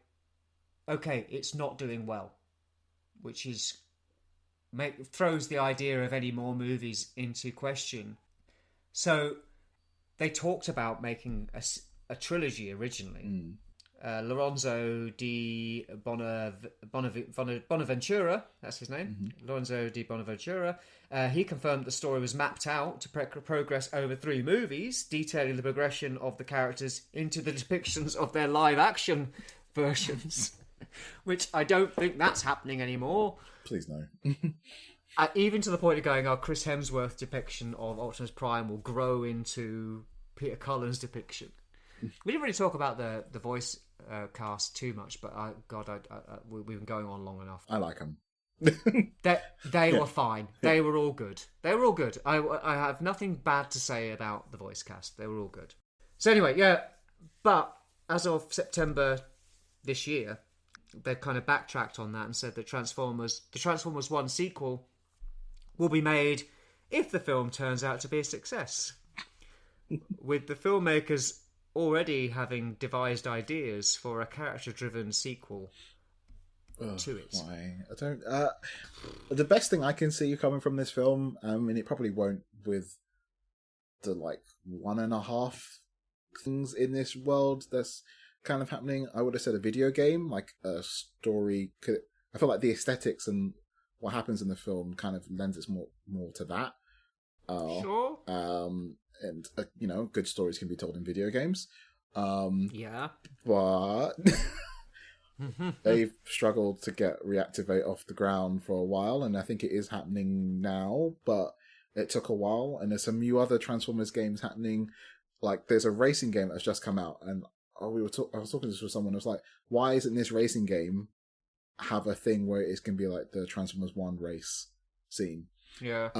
[SPEAKER 1] okay, it's not doing well, which is throws the idea of any more movies into question. So they talked about making a trilogy originally. Lorenzo di Bonaventura, that's his name, Lorenzo di Bonaventura, he confirmed the story was mapped out to progress over 3 movies, detailing the progression of the characters into the depictions of their live-action versions, which I don't think that's happening anymore.
[SPEAKER 2] Please no.
[SPEAKER 1] Even to the point of going, Chris Hemsworth's depiction of Optimus Prime will grow into Peter Cullen's depiction. We didn't really talk about the voice cast too much, but we've been going on long enough.
[SPEAKER 2] I like them.
[SPEAKER 1] They were fine. They were all good. I have nothing bad to say about the voice cast. They were all good. So anyway, but as of September this year, they kind of backtracked on that and said that the Transformers 1 sequel will be made if the film turns out to be a success. With the filmmakers already having devised ideas for a character-driven sequel to it.
[SPEAKER 2] Why? I don't. The best thing I can see coming from this film, and it probably won't with the 1.5 things in this world that's kind of happening. I would have said a video game, like a story. I feel like the aesthetics and what happens in the film kind of lends it more to that.
[SPEAKER 1] Sure.
[SPEAKER 2] And good stories can be told in video games.
[SPEAKER 1] Yeah.
[SPEAKER 2] But they've struggled to get Reactivate off the ground for a while, and I think it is happening now, but it took a while, and there's some new other Transformers games happening. Like, there's a racing game that's just come out, and I was talking to this with someone who was like, why isn't this racing game have a thing where it can be like the Transformers 1 race scene?
[SPEAKER 1] Yeah.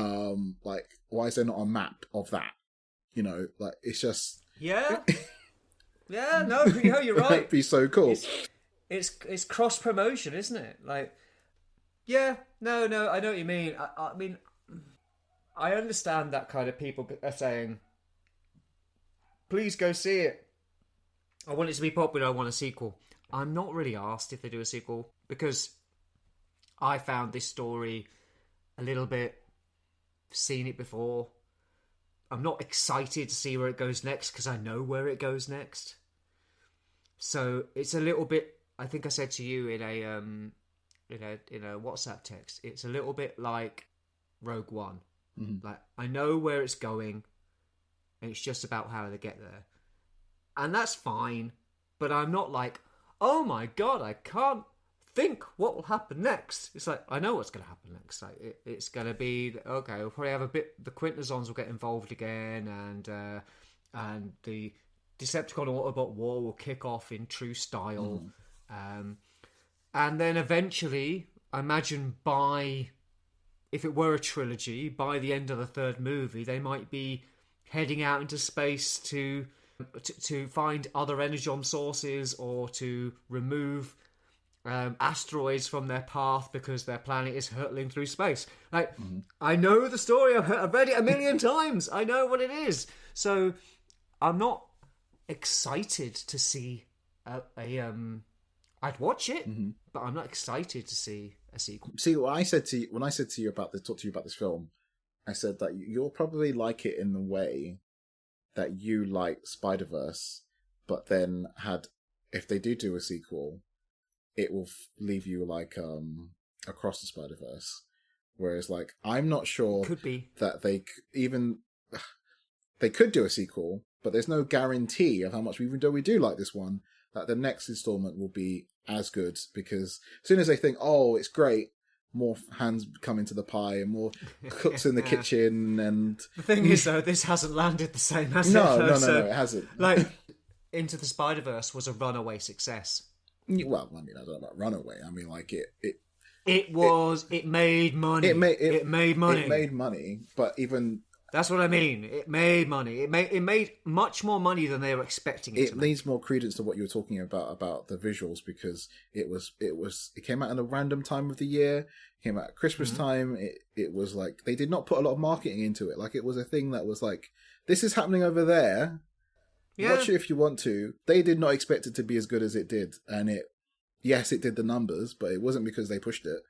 [SPEAKER 2] Why is there not a map of that? It's just...
[SPEAKER 1] Yeah. Yeah, no, you're right.
[SPEAKER 2] It'd be so cool.
[SPEAKER 1] It's cross promotion, isn't it? Yeah, no, I know what you mean. I mean, I understand that kind of people are saying, please go see it. I want it to be popular. I want a sequel. I'm not really asked if they do a sequel because I found this story a little bit, seen it before. I'm not excited to see where it goes next because I know where it goes next. So it's a little bit. I think I said to you in a WhatsApp text. It's a little bit like Rogue One. Mm-hmm. I know where it's going, and it's just about how they get there, and that's fine. But I'm not like, oh my god, I can't think what will happen next. It's I know what's going to happen next. It's going to be okay. We'll probably have a bit. The Quintessons will get involved again, and the Decepticon Autobot war will kick off in true style, and then eventually, I imagine if it were a trilogy, by the end of the third movie, they might be heading out into space to find other energon sources or to remove asteroids from their path because their planet is hurtling through space. I know the story. I've read it a million times. I know what it is. So I'm not excited to see I'd watch it, but I'm not excited to see a sequel.
[SPEAKER 2] See, what I said to you when I said to you talked to you about this film, I said that you'll probably like it in the way that you like Spider-Verse, but then if they do a sequel, it will leave you across the Spider-Verse. Whereas I'm not sure
[SPEAKER 1] could be
[SPEAKER 2] that they could do a sequel, but there's no guarantee of how much, even though we do like this one, that the next installment will be as good, because as soon as they think, oh, it's great, more hands come into the pie and more cooks in the kitchen. And
[SPEAKER 1] the thing is, though, this hasn't landed the same, has it?
[SPEAKER 2] No, it hasn't.
[SPEAKER 1] Into the Spider-Verse was a runaway success.
[SPEAKER 2] Well, I mean, I don't know about runaway. I mean,
[SPEAKER 1] it made money. It made money.
[SPEAKER 2] It made money, but even...
[SPEAKER 1] That's what I mean. It made money. It made much more money than they were expecting it to make.
[SPEAKER 2] Needs more credence to what you were talking about the visuals, because it came out in a random time of the year. It came out at Christmas time. It was they did not put a lot of marketing into it. It was a thing that was this is happening over there. Yeah. Watch it if you want to. They did not expect it to be as good as it did, and it did the numbers, but it wasn't because they pushed it.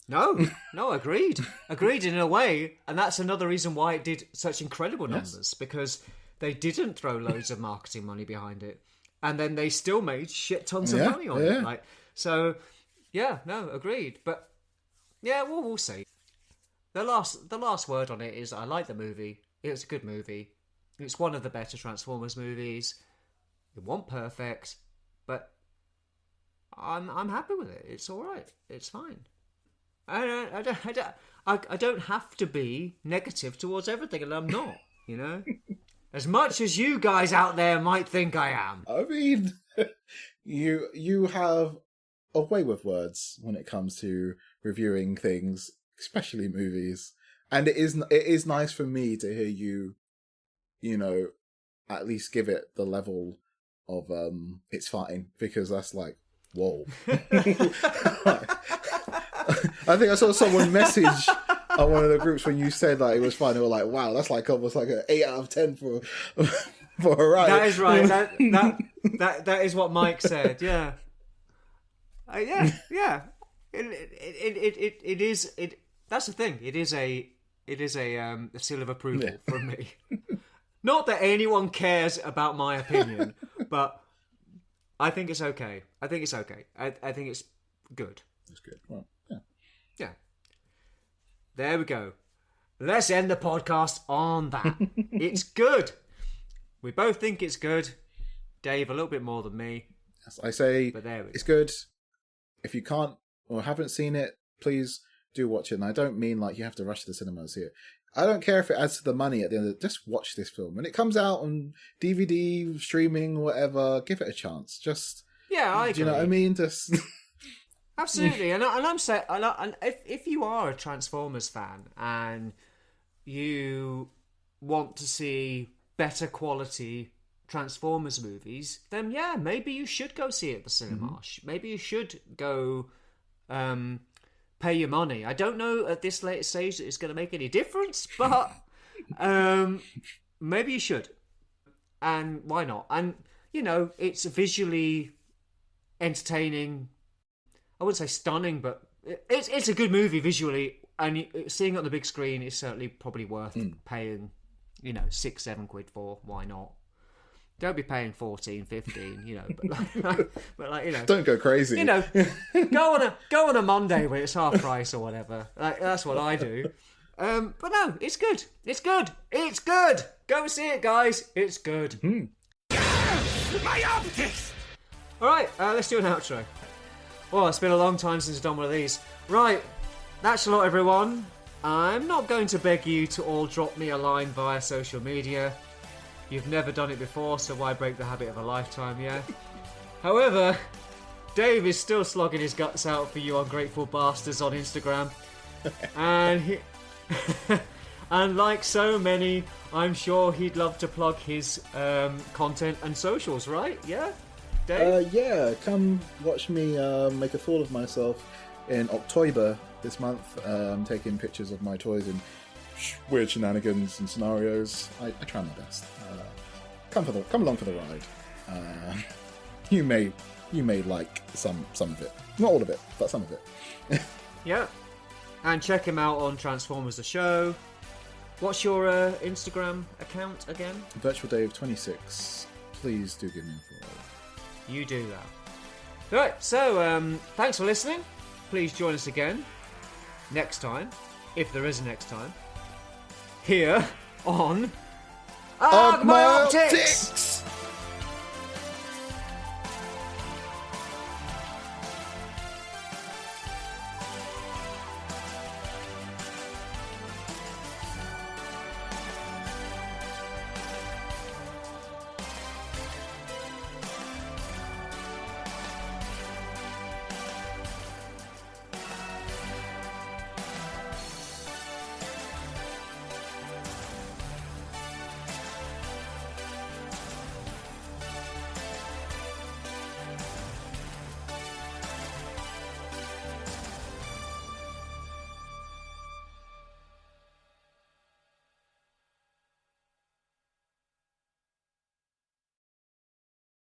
[SPEAKER 1] No, agreed in a way, and that's another reason why it did such incredible numbers, because they didn't throw loads of marketing money behind it, and then they still made shit tons of money on it. So, agreed. But yeah, we'll see. The last word on it is I like the movie. It's a good movie. It's one of the better Transformers movies. It wasn't perfect, but I'm happy with it. It's all right. It's fine. I don't have to be negative towards everything, and I'm not, as much as you guys out there might think I am.
[SPEAKER 2] I mean, you have a way with words when it comes to reviewing things, especially movies, and it is nice for me to hear you, at least give it the level of it's fine, because that's whoa. I think I saw someone message on one of the groups when you said it was fine. They were like, "Wow, that's almost an 8 out of 10 for a ride."
[SPEAKER 1] That is right. That is what Mike said. Yeah. Yeah. It is. That's the thing. It is a seal of approval from me. Not that anyone cares about my opinion, but I think it's okay. I think it's good.
[SPEAKER 2] It's good. Well, yeah.
[SPEAKER 1] Yeah. There we go. Let's end the podcast on that. It's good. We both think it's good. Dave, a little bit more than me.
[SPEAKER 2] As I say,
[SPEAKER 1] But there we
[SPEAKER 2] it's
[SPEAKER 1] go.
[SPEAKER 2] good. If you can't or haven't seen it, please do watch it. And I don't mean like you have to rush to the cinema and see it. I don't care if it adds to the money at the end of it. Just watch this film. When it comes out on DVD, streaming, whatever, give it a chance. Just,
[SPEAKER 1] Yeah, I agree.
[SPEAKER 2] do you know what I mean? Just...
[SPEAKER 1] Absolutely, and I'm saying, and if you are a Transformers fan and you want to see better quality Transformers movies, then yeah, maybe you should go see it at the cinema. Maybe you should go pay your money. I don't know at this late stage that it's going to make any difference, but maybe you should. And why not? And, you know, it's visually entertaining. I wouldn't say stunning, but it's a good movie visually, and seeing it on the big screen is certainly probably worth paying, you know, £6-7 for. Why not? Don't be paying 14, 15, you know, but like you know,
[SPEAKER 2] Don't go crazy.
[SPEAKER 1] you know, go on a Monday when it's half price or whatever. Like, that's what I do. But no, it's good. It's good. It's good. Go see it, guys. It's good.
[SPEAKER 3] My optics!
[SPEAKER 1] All right, let's do an outro. Well, it's been a long time since I've done one of these. Right, that's a lot, everyone. I'm not going to beg you to all drop me a line via social media. You've never done it before, so why break the habit of a lifetime, yeah? However, Dave is still slogging his guts out for you ungrateful bastards on Instagram. And and like so many, I'm sure he'd love to plug his content and socials, right? Yeah? Dave?
[SPEAKER 2] Yeah, come watch me make a fool of myself in October this month, taking pictures of my toys in weird shenanigans and scenarios. I try my best. Come along for the ride. You may like some of it, not all of it, but some of it.
[SPEAKER 1] Yeah. And check him out on Transformers the Show. What's your Instagram account again?
[SPEAKER 2] Virtual Dave 26. Please do give me a follow.
[SPEAKER 1] You do that. Right, so thanks for listening. Please join us again next time, if there is a next time, here on
[SPEAKER 2] Ugh,
[SPEAKER 1] My Optics!